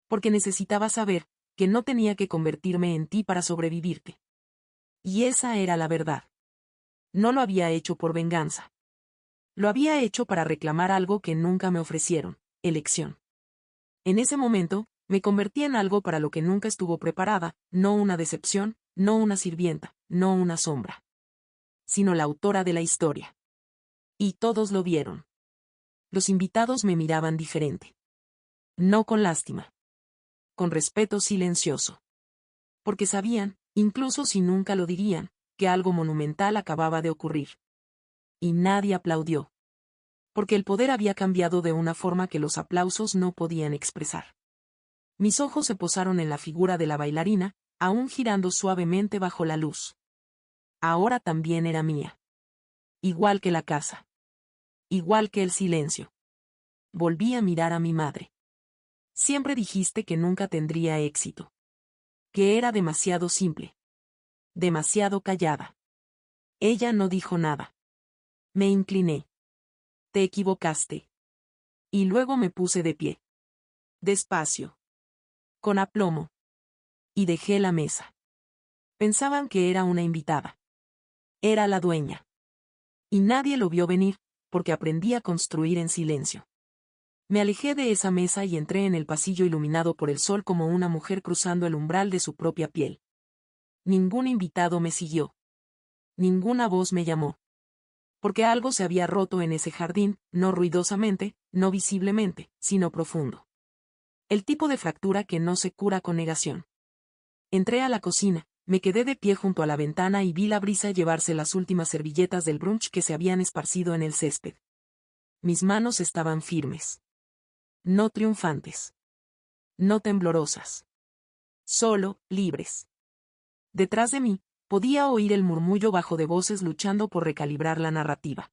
Porque necesitaba saber que no tenía que convertirme en ti para sobrevivirte. Y esa era la verdad. No lo había hecho por venganza. Lo había hecho para reclamar algo que nunca me ofrecieron, elección. En ese momento, me convertí en algo para lo que nunca estuvo preparada, no una decepción, no una sirvienta, no una sombra. Sino la autora de la historia. Y todos lo vieron. Los invitados me miraban diferente. No con lástima. Con respeto silencioso. Porque sabían, incluso si nunca lo dirían, que algo monumental acababa de ocurrir. Y nadie aplaudió. Porque el poder había cambiado de una forma que los aplausos no podían expresar. Mis ojos se posaron en la figura de la bailarina, aún girando suavemente bajo la luz. Ahora también era mía. Igual que la casa. Igual que el silencio. Volví a mirar a mi madre. Siempre dijiste que nunca tendría éxito. Que era demasiado simple. Demasiado callada. Ella no dijo nada. Me incliné. Te equivocaste. Y luego me puse de pie. Despacio. Con aplomo. Y dejé la mesa. Pensaban que era una invitada. Era la dueña. Y nadie lo vio venir, porque aprendí a construir en silencio. Me alejé de esa mesa y entré en el pasillo iluminado por el sol como una mujer cruzando el umbral de su propia piel. Ningún invitado me siguió. Ninguna voz me llamó. Porque algo se había roto en ese jardín, no ruidosamente, no visiblemente, sino profundo. El tipo de fractura que no se cura con negación. Entré a la cocina, me quedé de pie junto a la ventana y vi la brisa llevarse las últimas servilletas del brunch que se habían esparcido en el césped. Mis manos estaban firmes. No triunfantes. No temblorosas. Solo, libres. Detrás de mí, podía oír el murmullo bajo de voces luchando por recalibrar la narrativa.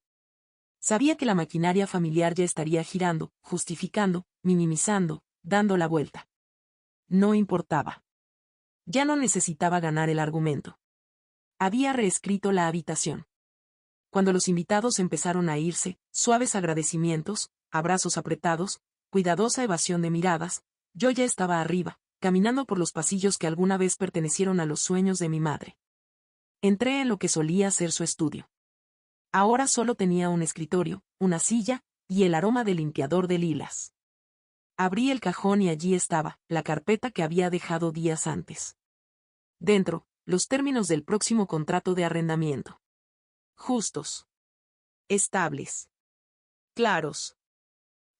Sabía que la maquinaria familiar ya estaría girando, justificando, minimizando, dando la vuelta. No importaba. Ya no necesitaba ganar el argumento. Había reescrito la habitación. Cuando los invitados empezaron a irse, suaves agradecimientos, abrazos apretados, cuidadosa evasión de miradas, yo ya estaba arriba, caminando por los pasillos que alguna vez pertenecieron a los sueños de mi madre. Entré en lo que solía ser su estudio. Ahora solo tenía un escritorio, una silla, y el aroma de limpiador de lilas. Abrí el cajón y allí estaba, la carpeta que había dejado días antes. Dentro, los términos del próximo contrato de arrendamiento. Justos. Estables. Claros.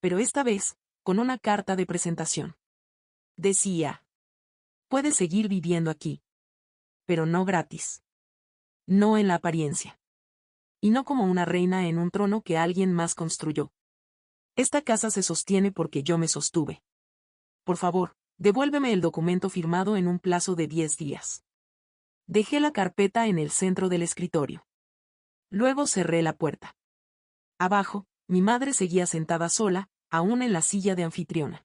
Pero esta vez, con una carta de presentación. Decía: puedes seguir viviendo aquí. Pero no gratis. No en la apariencia. Y no como una reina en un trono que alguien más construyó. Esta casa se sostiene porque yo me sostuve. Por favor, devuélveme el documento firmado en un plazo de 10 días. Dejé la carpeta en el centro del escritorio. Luego cerré la puerta. Abajo, mi madre seguía sentada sola, aún en la silla de anfitriona.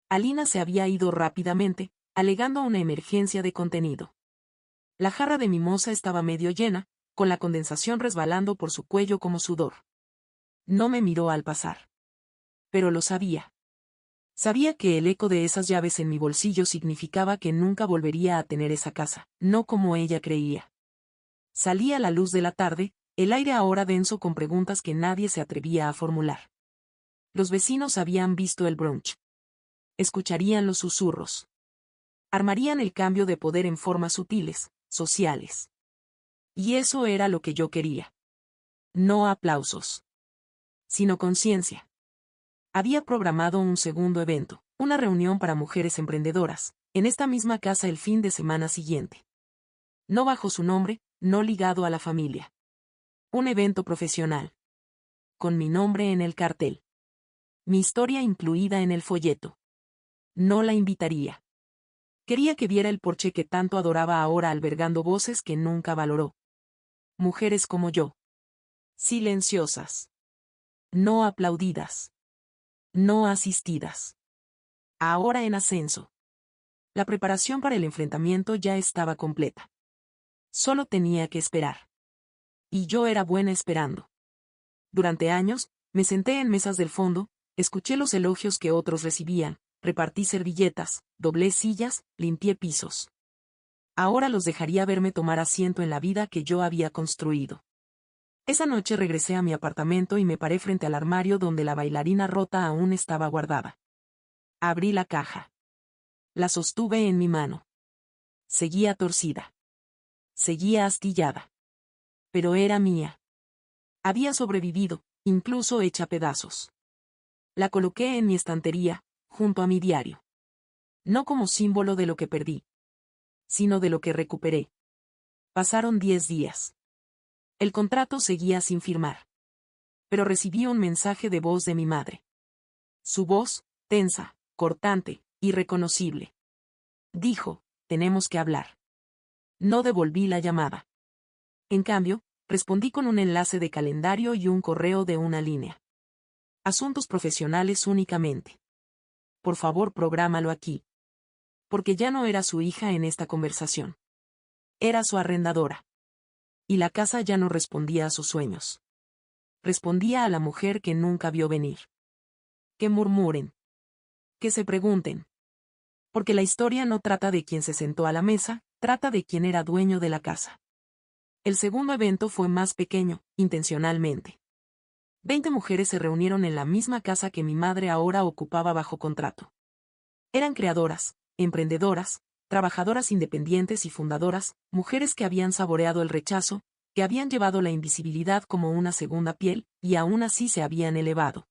Alina se había ido rápidamente, alegando una emergencia de contenido. La jarra de mimosa estaba medio llena, con la condensación resbalando por su cuello como sudor. No me miró al pasar. Pero lo sabía. Sabía que el eco de esas llaves en mi bolsillo significaba que nunca volvería a tener esa casa, no como ella creía. Salía la luz de la tarde, el aire ahora denso con preguntas que nadie se atrevía a formular. Los vecinos habían visto el brunch. Escucharían los susurros. Armarían el cambio de poder en formas sutiles, sociales. Y eso era lo que yo quería. No aplausos. Sino conciencia. Había programado un segundo evento, una reunión para mujeres emprendedoras, en esta misma casa el fin de semana siguiente. No bajo su nombre, no ligado a la familia. Un evento profesional. Con mi nombre en el cartel. Mi historia incluida en el folleto. No la invitaría. Quería que viera el porche que tanto adoraba ahora albergando voces que nunca valoró. Mujeres como yo. Silenciosas. No aplaudidas. No asistidas. Ahora en ascenso. La preparación para el enfrentamiento ya estaba completa. Solo tenía que esperar. Y yo era buena esperando. Durante años, me senté en mesas del fondo, escuché los elogios que otros recibían, repartí servilletas, doblé sillas, limpié pisos. Ahora los dejaría verme tomar asiento en la vida que yo había construido. Esa noche regresé a mi apartamento y me paré frente al armario donde la bailarina rota aún estaba guardada. Abrí la caja. La sostuve en mi mano. Seguía torcida. Seguía astillada. Pero era mía. Había sobrevivido, incluso hecha pedazos. La coloqué en mi estantería, junto a mi diario. No como símbolo de lo que perdí, sino de lo que recuperé. Pasaron 10 días. El contrato seguía sin firmar. Pero recibí un mensaje de voz de mi madre. Su voz, tensa, cortante, irreconocible. Dijo: tenemos que hablar. No devolví la llamada. En cambio, respondí con un enlace de calendario y un correo de una línea. Asuntos profesionales únicamente. Por favor, prográmalo aquí. Porque ya no era su hija en esta conversación. Era su arrendadora. Y la casa ya no respondía a sus sueños. Respondía a la mujer que nunca vio venir. Que murmuren. Que se pregunten. Porque la historia no trata de quien se sentó a la mesa, trata de quien era dueño de la casa. El segundo evento fue más pequeño, intencionalmente. 20 mujeres se reunieron en la misma casa que mi madre ahora ocupaba bajo contrato. Eran creadoras, emprendedoras, trabajadoras independientes y fundadoras, mujeres que habían saboreado el rechazo, que habían llevado la invisibilidad como una segunda piel, y aún así se habían elevado.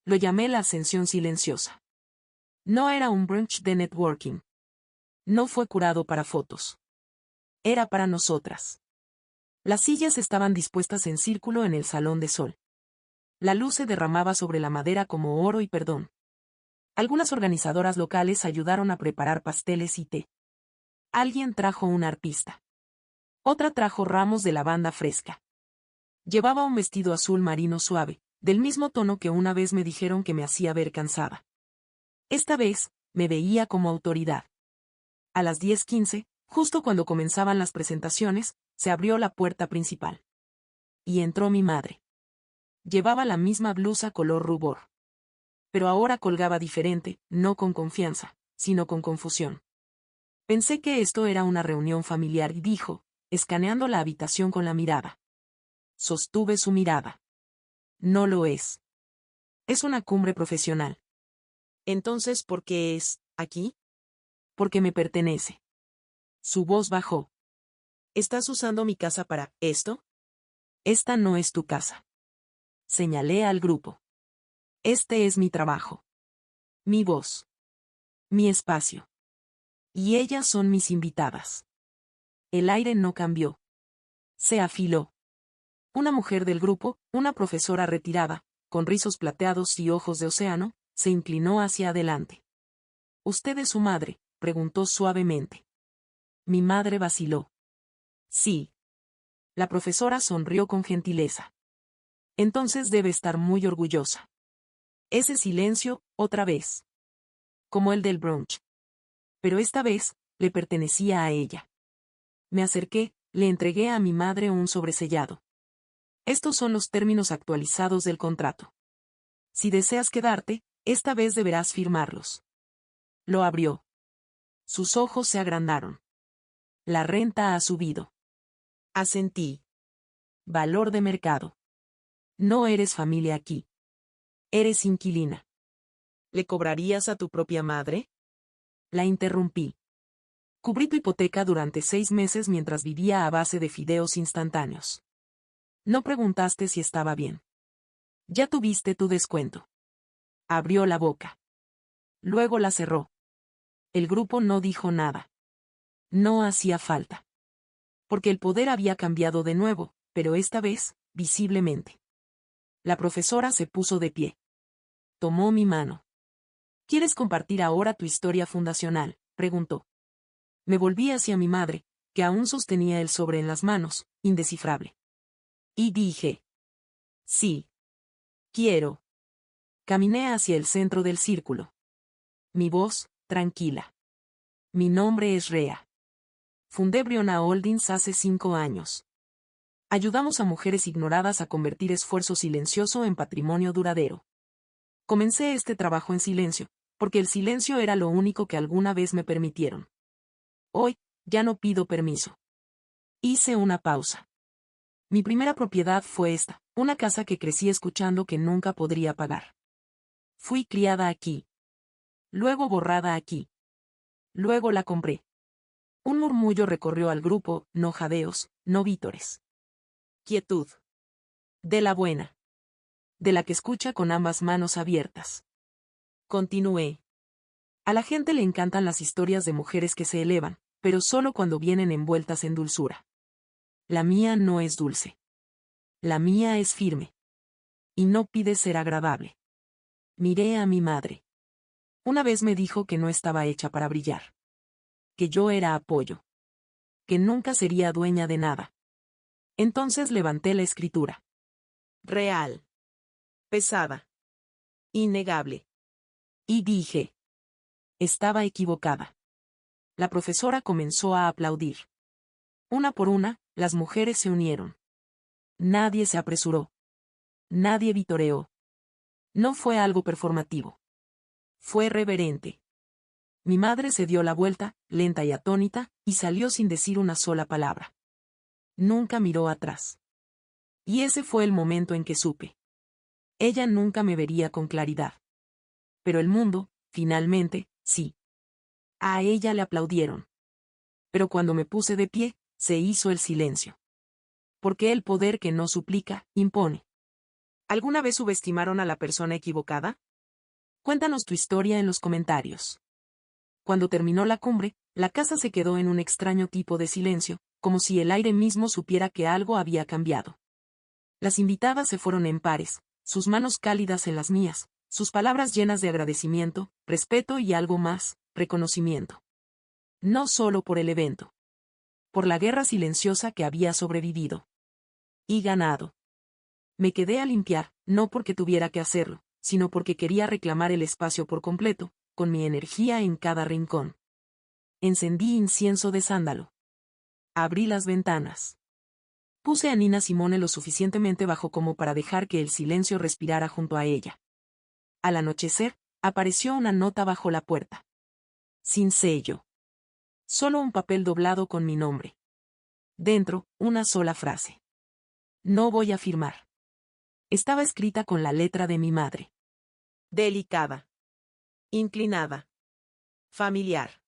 Lo llamé la ascensión silenciosa. No era un brunch de networking. No fue curado para fotos. Era para nosotras. Las sillas estaban dispuestas en círculo en el salón de sol. La luz se derramaba sobre la madera como oro y perdón. Algunas organizadoras locales ayudaron a preparar pasteles y té. Alguien trajo un arpista. Otra trajo ramos de lavanda fresca. Llevaba un vestido azul marino suave, del mismo tono que una vez me dijeron que me hacía ver cansada. Esta vez, me veía como autoridad. A las 10:15, justo cuando comenzaban las presentaciones, se abrió la puerta principal. Y entró mi madre. Llevaba la misma blusa color rubor. Pero ahora colgaba diferente, no con confianza, sino con confusión. Pensé que esto era una reunión familiar y dijo: escaneando la habitación con la mirada. Sostuve su mirada. No lo es. Es una cumbre profesional. Entonces, ¿por qué es aquí? Porque me pertenece. Su voz bajó. ¿Estás usando mi casa para esto? Esta no es tu casa. Señalé al grupo. Este es mi trabajo. Mi voz. Mi espacio. Y ellas son mis invitadas. El aire no cambió. Se afiló. Una mujer del grupo, una profesora retirada, con rizos plateados y ojos de océano, se inclinó hacia adelante. ¿Usted es su madre?, preguntó suavemente. Mi madre vaciló. Sí. La profesora sonrió con gentileza. Entonces debe estar muy orgullosa. Ese silencio, otra vez. Como el del brunch. Pero esta vez, le pertenecía a ella. Me acerqué, le entregué a mi madre un sobresellado. Estos son los términos actualizados del contrato. Si deseas quedarte, esta vez deberás firmarlos. Lo abrió. Sus ojos se agrandaron. La renta ha subido. Asentí. Valor de mercado. No eres familia aquí. Eres inquilina. ¿Le cobrarías a tu propia madre? La interrumpí. Cubrí tu hipoteca durante 6 meses mientras vivía a base de fideos instantáneos. No preguntaste si estaba bien. Ya tuviste tu descuento. Abrió la boca. Luego la cerró. El grupo no dijo nada. No hacía falta. Porque el poder había cambiado de nuevo, pero esta vez, visiblemente. La profesora se puso de pie. Tomó mi mano. ¿Quieres compartir ahora tu historia fundacional?, preguntó. Me volví hacia mi madre, que aún sostenía el sobre en las manos, indescifrable. Y dije: sí. Quiero. Caminé hacia el centro del círculo. Mi voz, tranquila. Mi nombre es Rea. Fundé Briona Holdings hace 5 años. Ayudamos a mujeres ignoradas a convertir esfuerzo silencioso en patrimonio duradero. Comencé este trabajo en silencio, porque el silencio era lo único que alguna vez me permitieron. Hoy, ya no pido permiso. Hice una pausa. Mi primera propiedad fue esta, una casa que crecí escuchando que nunca podría pagar. Fui criada aquí. Luego borrada aquí. Luego la compré. Un murmullo recorrió al grupo, no jadeos, no vítores. Quietud. De la buena. De la que escucha con ambas manos abiertas. Continué. A la gente le encantan las historias de mujeres que se elevan, pero solo cuando vienen envueltas en dulzura. La mía no es dulce. La mía es firme. Y no pide ser agradable. Miré a mi madre. Una vez me dijo que no estaba hecha para brillar. Que yo era apoyo. Que nunca sería dueña de nada. Entonces levanté la escritura. Real. Pesada. Innegable. Y dije: estaba equivocada. La profesora comenzó a aplaudir. Una por una, las mujeres se unieron. Nadie se apresuró. Nadie vitoreó. No fue algo performativo. Fue reverente. Mi madre se dio la vuelta, lenta y atónita, y salió sin decir una sola palabra. Nunca miró atrás. Y ese fue el momento en que supe. Ella nunca me vería con claridad. Pero el mundo, finalmente, sí. A ella le aplaudieron. Pero cuando me puse de pie, se hizo el silencio. Porque el poder que no suplica, impone. ¿Alguna vez subestimaron a la persona equivocada? Cuéntanos tu historia en los comentarios. Cuando terminó la cumbre, la casa se quedó en un extraño tipo de silencio, como si el aire mismo supiera que algo había cambiado. Las invitadas se fueron en pares, sus manos cálidas en las mías, sus palabras llenas de agradecimiento, respeto y algo más, reconocimiento. No solo por el evento. Por la guerra silenciosa que había sobrevivido. Y ganado. Me quedé a limpiar, no porque tuviera que hacerlo, sino porque quería reclamar el espacio por completo, con mi energía en cada rincón. Encendí incienso de sándalo. Abrí las ventanas. Puse a Nina Simone lo suficientemente bajo como para dejar que el silencio respirara junto a ella. Al anochecer, apareció una nota bajo la puerta. Sin sello. Solo un papel doblado con mi nombre. Dentro, una sola frase. No voy a firmar. Estaba escrita con la letra de mi madre. Delicada. Inclinada. Familiar.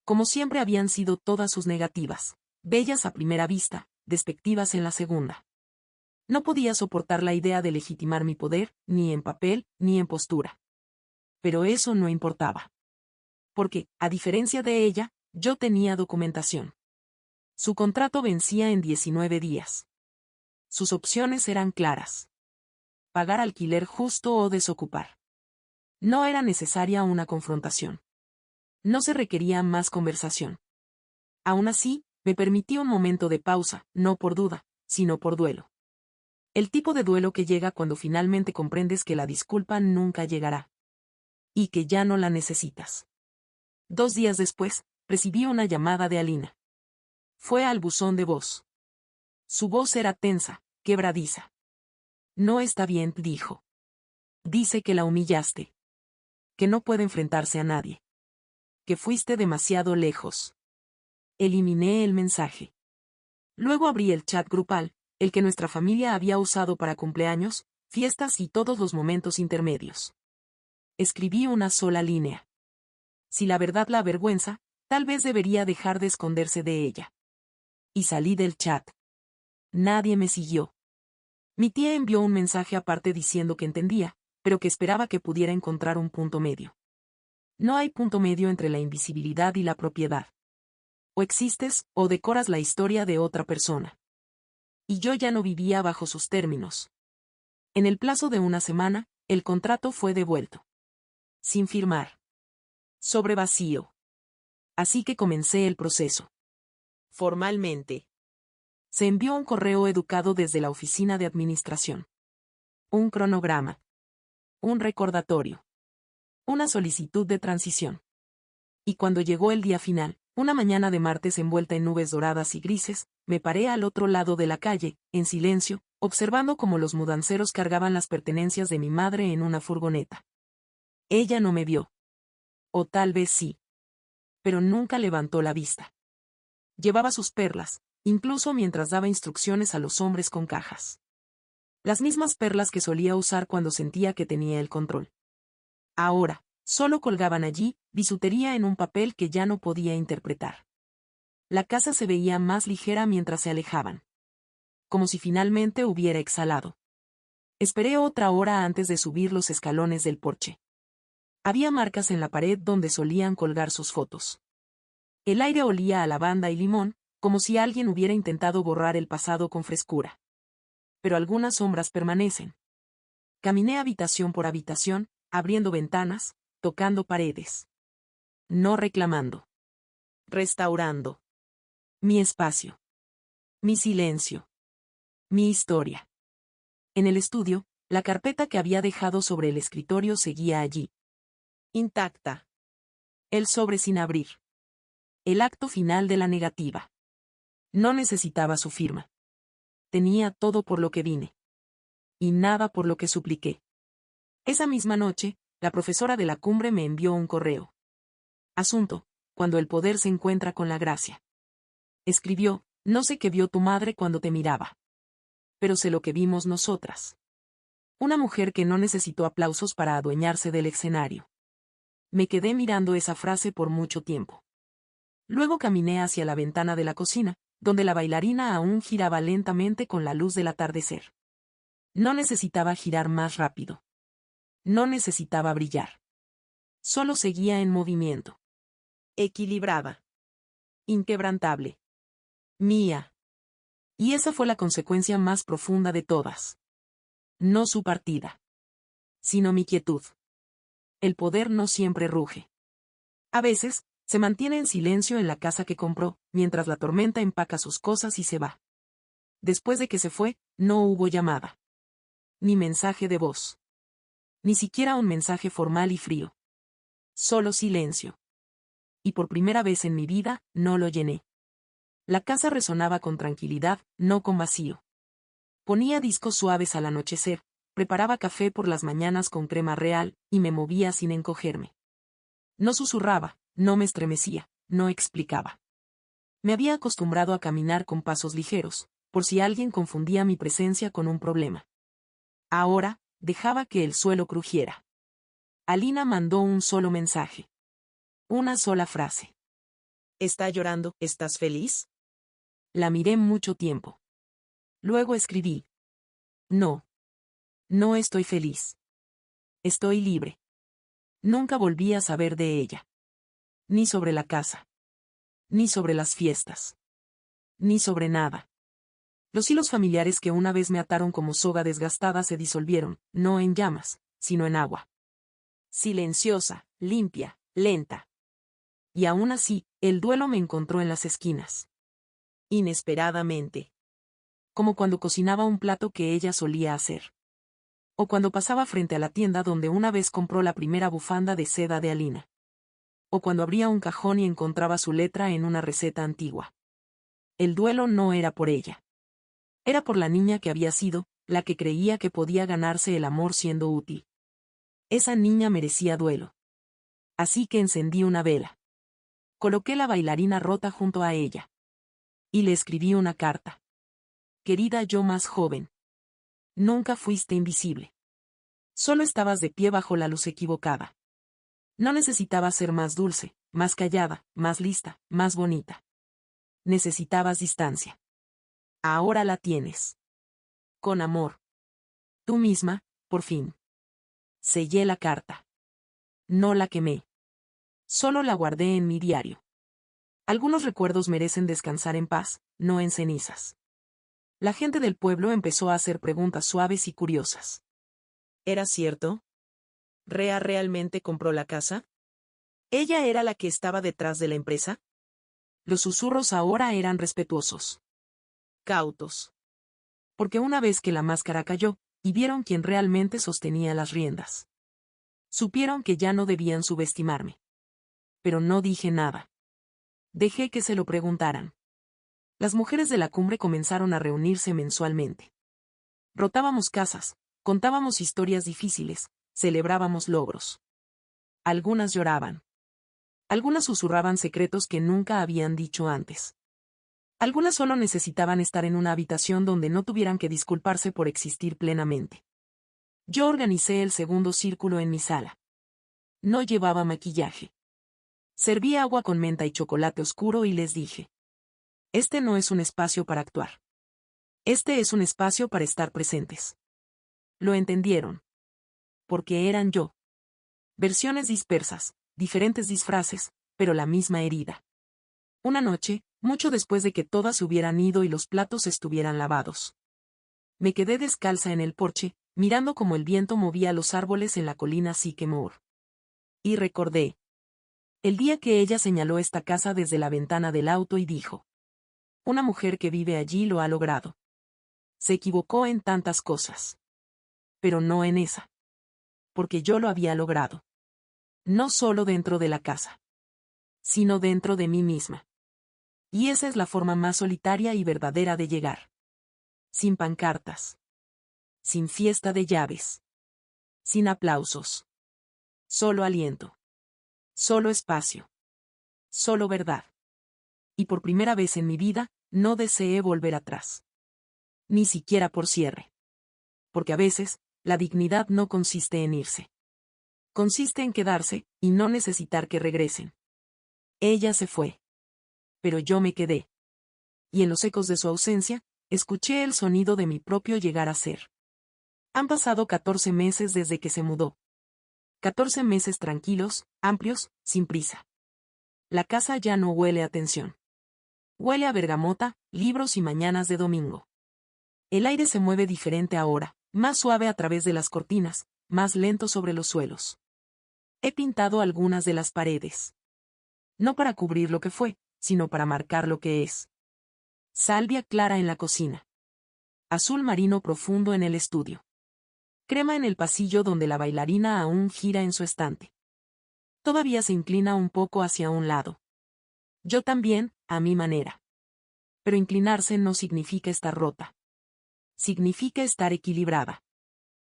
Como siempre habían sido todas sus negativas. Bellas a primera vista, despectivas en la segunda. No podía soportar la idea de legitimar mi poder, ni en papel, ni en postura. Pero eso no importaba. Porque, a diferencia de ella, yo tenía documentación. Su contrato vencía en 19 días. Sus opciones eran claras. Pagar alquiler justo o desocupar. No era necesaria una confrontación. No se requería más conversación. Aún así, me permití un momento de pausa, no por duda, sino por duelo. El tipo de duelo que llega cuando finalmente comprendes que la disculpa nunca llegará. Y que ya no la necesitas. 2 días después, recibí una llamada de Alina. Fue al buzón de voz. Su voz era tensa, quebradiza. No está bien, dijo. Dice que la humillaste. Que no puede enfrentarse a nadie. Que fuiste demasiado lejos. Eliminé el mensaje. Luego abrí el chat grupal, el que nuestra familia había usado para cumpleaños, fiestas y todos los momentos intermedios. Escribí una sola línea. Si la verdad la avergüenza, tal vez debería dejar de esconderse de ella. Y salí del chat. Nadie me siguió. Mi tía envió un mensaje aparte diciendo que entendía, pero que esperaba que pudiera encontrar un punto medio. No hay punto medio entre la invisibilidad y la propiedad. O existes, o decoras la historia de otra persona. Y yo ya no vivía bajo sus términos. En el plazo de una semana, el contrato fue devuelto. Sin firmar. Sobre vacío. Así que comencé el proceso. Formalmente. Se envió un correo educado desde la oficina de administración. Un cronograma. Un recordatorio. Una solicitud de transición. Y cuando llegó el día final, una mañana de martes envuelta en nubes doradas y grises, me paré al otro lado de la calle, en silencio, observando cómo los mudanceros cargaban las pertenencias de mi madre en una furgoneta. Ella no me vio. O tal vez sí. Pero nunca levantó la vista. Llevaba sus perlas, incluso mientras daba instrucciones a los hombres con cajas. Las mismas perlas que solía usar cuando sentía que tenía el control. Ahora, solo colgaban allí, bisutería en un papel que ya no podía interpretar. La casa se veía más ligera mientras se alejaban. Como si finalmente hubiera exhalado. Esperé otra hora antes de subir los escalones del porche. Había marcas en la pared donde solían colgar sus fotos. El aire olía a lavanda y limón, como si alguien hubiera intentado borrar el pasado con frescura. Pero algunas sombras permanecen. Caminé habitación por habitación, abriendo ventanas, tocando paredes. No reclamando. Restaurando. Mi espacio. Mi silencio. Mi historia. En el estudio, la carpeta que había dejado sobre el escritorio seguía allí. Intacta. El sobre sin abrir. El acto final de la negativa. No necesitaba su firma. Tenía todo por lo que vine. Y nada por lo que supliqué. Esa misma noche, la profesora de la cumbre me envió un correo. Asunto: cuando el poder se encuentra con la gracia. Escribió: no sé qué vio tu madre cuando te miraba. Pero sé lo que vimos nosotras. Una mujer que no necesitó aplausos para adueñarse del escenario. Me quedé mirando esa frase por mucho tiempo. Luego caminé hacia la ventana de la cocina, donde la bailarina aún giraba lentamente con la luz del atardecer. No necesitaba girar más rápido. No necesitaba brillar. Solo seguía en movimiento. Equilibrada. Inquebrantable. Mía. Y esa fue la consecuencia más profunda de todas. No su partida. Sino mi quietud. El poder no siempre ruge. A veces, se mantiene en silencio en la casa que compró, mientras la tormenta empaca sus cosas y se va. Después de que se fue, no hubo llamada. Ni mensaje de voz. Ni siquiera un mensaje formal y frío. Solo silencio. Y por primera vez en mi vida, no lo llené. La casa resonaba con tranquilidad, no con vacío. Ponía discos suaves al anochecer, preparaba café por las mañanas con crema real, y me movía sin encogerme. No susurraba, no me estremecía, no explicaba. Me había acostumbrado a caminar con pasos ligeros, por si alguien confundía mi presencia con un problema. Ahora, dejaba que el suelo crujiera. Alina mandó un solo mensaje. Una sola frase. ¿Está llorando? ¿Estás feliz? La miré mucho tiempo. Luego escribí. No. No estoy feliz. Estoy libre. Nunca volví a saber de ella. Ni sobre la casa. Ni sobre las fiestas. Ni sobre nada. Los hilos familiares que una vez me ataron como soga desgastada se disolvieron, no en llamas, sino en agua. Silenciosa, limpia, lenta. Y aún así, el duelo me encontró en las esquinas. Inesperadamente. Como cuando cocinaba un plato que ella solía hacer. O cuando pasaba frente a la tienda donde una vez compró la primera bufanda de seda de Alina. O cuando abría un cajón y encontraba su letra en una receta antigua. El duelo no era por ella. Era por la niña que había sido, la que creía que podía ganarse el amor siendo útil. Esa niña merecía duelo. Así que encendí una vela. Coloqué la bailarina rota junto a ella. Y le escribí una carta. Querida yo más joven. Nunca fuiste invisible. Solo estabas de pie bajo la luz equivocada. No necesitabas ser más dulce, más callada, más lista, más bonita. Necesitabas distancia. Ahora la tienes. Con amor. Tú misma, por fin. Sellé la carta. No la quemé. Solo la guardé en mi diario. Algunos recuerdos merecen descansar en paz, no en cenizas. La gente del pueblo empezó a hacer preguntas suaves y curiosas. ¿Era cierto? ¿Rea realmente compró la casa? ¿Ella era la que estaba detrás de la empresa? Los susurros ahora eran respetuosos. Cautos. Porque una vez que la máscara cayó, y vieron quién realmente sostenía las riendas. Supieron que ya no debían subestimarme. Pero no dije nada. Dejé que se lo preguntaran. Las mujeres de la cumbre comenzaron a reunirse mensualmente. Rotábamos casas, contábamos historias difíciles, celebrábamos logros. Algunas lloraban. Algunas susurraban secretos que nunca habían dicho antes. Algunas solo necesitaban estar en una habitación donde no tuvieran que disculparse por existir plenamente. Yo organicé el segundo círculo en mi sala. No llevaba maquillaje. Serví agua con menta y chocolate oscuro y les dije. Este no es un espacio para actuar. Este es un espacio para estar presentes. Lo entendieron. Porque eran yo. Versiones dispersas, diferentes disfraces, pero la misma herida. Una noche, mucho después de que todas se hubieran ido y los platos estuvieran lavados. Me quedé descalza en el porche, mirando cómo el viento movía los árboles en la colina Sycamore. Y recordé. El día que ella señaló esta casa desde la ventana del auto y dijo. Una mujer que vive allí lo ha logrado. Se equivocó en tantas cosas. Pero no en esa. Porque yo lo había logrado. No solo dentro de la casa. Sino dentro de mí misma. Y esa es la forma más solitaria y verdadera de llegar. Sin pancartas. Sin fiesta de llaves. Sin aplausos. Solo aliento. Solo espacio. Solo verdad. Y por primera vez en mi vida, no deseé volver atrás. Ni siquiera por cierre. Porque a veces, la dignidad no consiste en irse. Consiste en quedarse, y no necesitar que regresen. Ella se fue. Pero yo me quedé. Y en los ecos de su ausencia, escuché el sonido de mi propio llegar a ser. Han pasado 14 meses desde que se mudó. 14 meses tranquilos, amplios, sin prisa. La casa ya no huele a tensión. Huele a bergamota, libros y mañanas de domingo. El aire se mueve diferente ahora, más suave a través de las cortinas, más lento sobre los suelos. He pintado algunas de las paredes. No para cubrir lo que fue, sino para marcar lo que es. Salvia clara en la cocina. Azul marino profundo en el estudio. Crema en el pasillo donde la bailarina aún gira en su estante. Todavía se inclina un poco hacia un lado. Yo también, a mi manera. Pero inclinarse no significa estar rota. Significa estar equilibrada.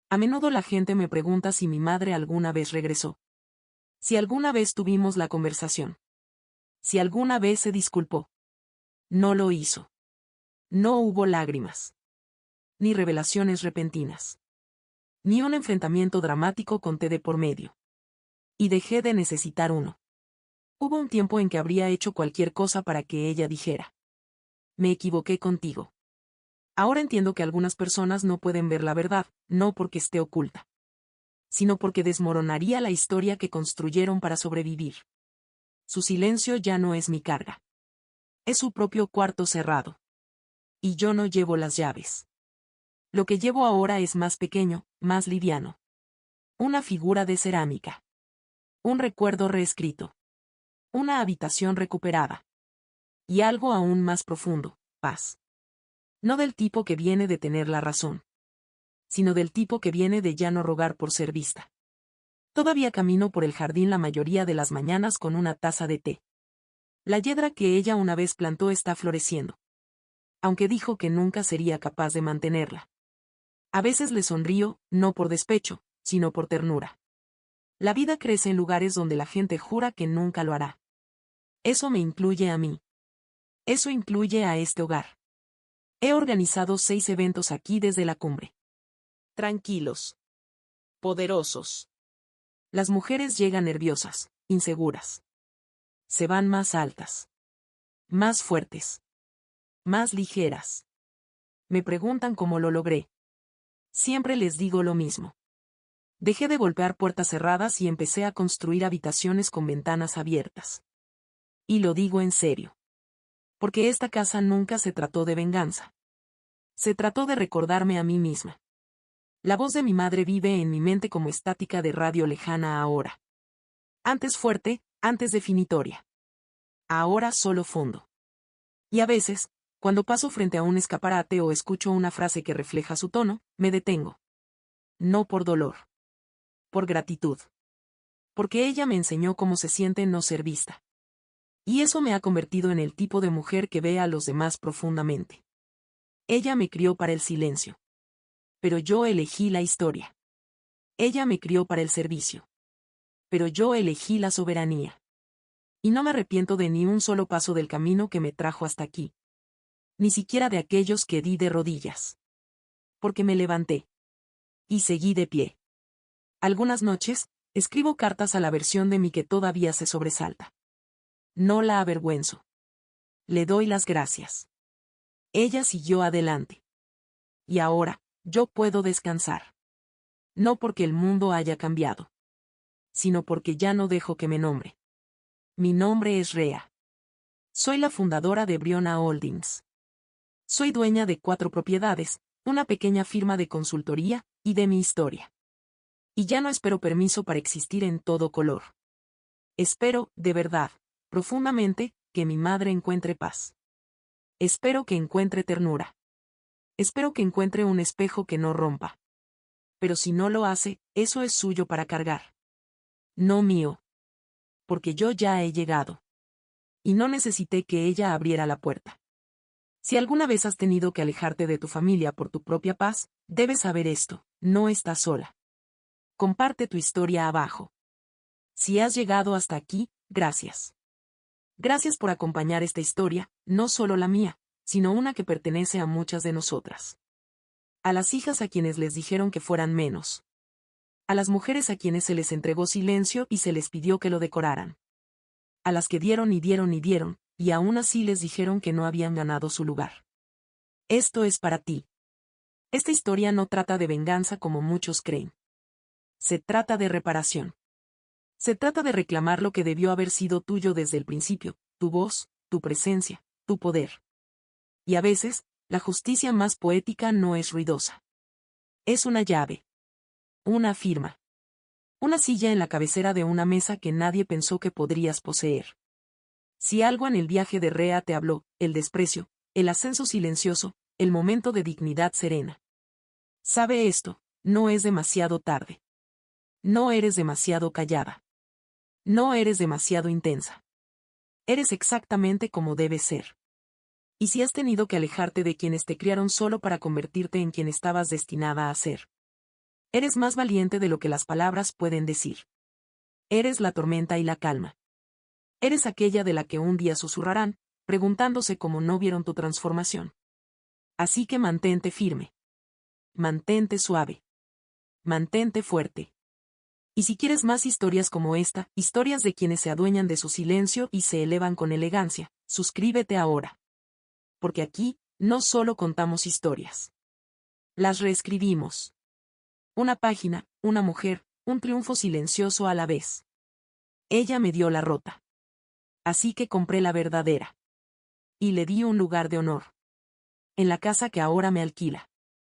A menudo la gente me pregunta si mi madre alguna vez regresó. Si alguna vez tuvimos la conversación. Si alguna vez se disculpó. No lo hizo. No hubo lágrimas. Ni revelaciones repentinas. Ni un enfrentamiento dramático con té de por medio. Y dejé de necesitar uno. Hubo un tiempo en que habría hecho cualquier cosa para que ella dijera: me equivoqué contigo. Ahora entiendo que algunas personas no pueden ver la verdad, no porque esté oculta, sino porque desmoronaría la historia que construyeron para sobrevivir. Su silencio ya no es mi carga. Es su propio cuarto cerrado. Y yo no llevo las llaves. Lo que llevo ahora es más pequeño, más liviano. Una figura de cerámica. Un recuerdo reescrito. Una habitación recuperada. Y algo aún más profundo: paz. No del tipo que viene de tener la razón, sino del tipo que viene de ya no rogar por ser vista. Todavía camino por el jardín la mayoría de las mañanas con una taza de té. La yedra que ella una vez plantó está floreciendo. Aunque dijo que nunca sería capaz de mantenerla. A veces le sonrío, no por despecho, sino por ternura. La vida crece en lugares donde la gente jura que nunca lo hará. Eso me incluye a mí. Eso incluye a este hogar. He organizado 6 eventos aquí desde la cumbre. Tranquilos. Poderosos. Las mujeres llegan nerviosas, inseguras. Se van más altas. Más fuertes. Más ligeras. Me preguntan cómo lo logré. Siempre les digo lo mismo. Dejé de golpear puertas cerradas y empecé a construir habitaciones con ventanas abiertas. Y lo digo en serio. Porque esta casa nunca se trató de venganza. Se trató de recordarme a mí misma. La voz de mi madre vive en mi mente como estática de radio lejana ahora. Antes fuerte, antes definitoria. Ahora solo fondo. Y a veces, cuando paso frente a un escaparate o escucho una frase que refleja su tono, me detengo. No por dolor. Por gratitud. Porque ella me enseñó cómo se siente no ser vista. Y eso me ha convertido en el tipo de mujer que ve a los demás profundamente. Ella me crió para el silencio. Pero yo elegí la historia. Ella me crió para el servicio. Pero yo elegí la soberanía. Y no me arrepiento de ni un solo paso del camino que me trajo hasta aquí. Ni siquiera de aquellos que di de rodillas. Porque me levanté. Y seguí de pie. Algunas noches, escribo cartas a la versión de mí que todavía se sobresalta. No la avergüenzo. Le doy las gracias. Ella siguió adelante. Y ahora, yo puedo descansar. No porque el mundo haya cambiado, sino porque ya no dejo que me nombre. Mi nombre es Rea. Soy la fundadora de Briona Holdings. Soy dueña de 4 propiedades, una pequeña firma de consultoría, y de mi historia. Y ya no espero permiso para existir en todo color. Espero, de verdad, profundamente, que mi madre encuentre paz. Espero que encuentre ternura. Espero que encuentre un espejo que no rompa. Pero si no lo hace, eso es suyo para cargar. No mío. Porque yo ya he llegado. Y no necesité que ella abriera la puerta. Si alguna vez has tenido que alejarte de tu familia por tu propia paz, debes saber esto: no estás sola. Comparte tu historia abajo. Si has llegado hasta aquí, gracias. Gracias por acompañar esta historia, no solo la mía, sino una que pertenece a muchas de nosotras. A las hijas a quienes les dijeron que fueran menos. A las mujeres a quienes se les entregó silencio y se les pidió que lo decoraran. A las que dieron y dieron y dieron, y aún así les dijeron que no habían ganado su lugar. Esto es para ti. Esta historia no trata de venganza como muchos creen. Se trata de reparación. Se trata de reclamar lo que debió haber sido tuyo desde el principio: tu voz, tu presencia, tu poder. Y a veces, la justicia más poética no es ruidosa. Es una llave. Una firma. Una silla en la cabecera de una mesa que nadie pensó que podrías poseer. Si algo en el viaje de Rea te habló: el desprecio, el ascenso silencioso, el momento de dignidad serena. Sabe esto: no es demasiado tarde. No eres demasiado callada. No eres demasiado intensa. Eres exactamente como debes ser. Y si has tenido que alejarte de quienes te criaron solo para convertirte en quien estabas destinada a ser, eres más valiente de lo que las palabras pueden decir. Eres la tormenta y la calma. Eres aquella de la que un día susurrarán: preguntándose cómo no vieron tu transformación. Así que mantente firme. Mantente suave. Mantente fuerte. Y si quieres más historias como esta, historias de quienes se adueñan de su silencio y se elevan con elegancia, suscríbete ahora. Porque aquí, no solo contamos historias. Las reescribimos. Una página, una mujer, un triunfo silencioso a la vez. Ella me dio la rota. Así que compré la verdadera. Y le di un lugar de honor. En la casa que ahora me alquila.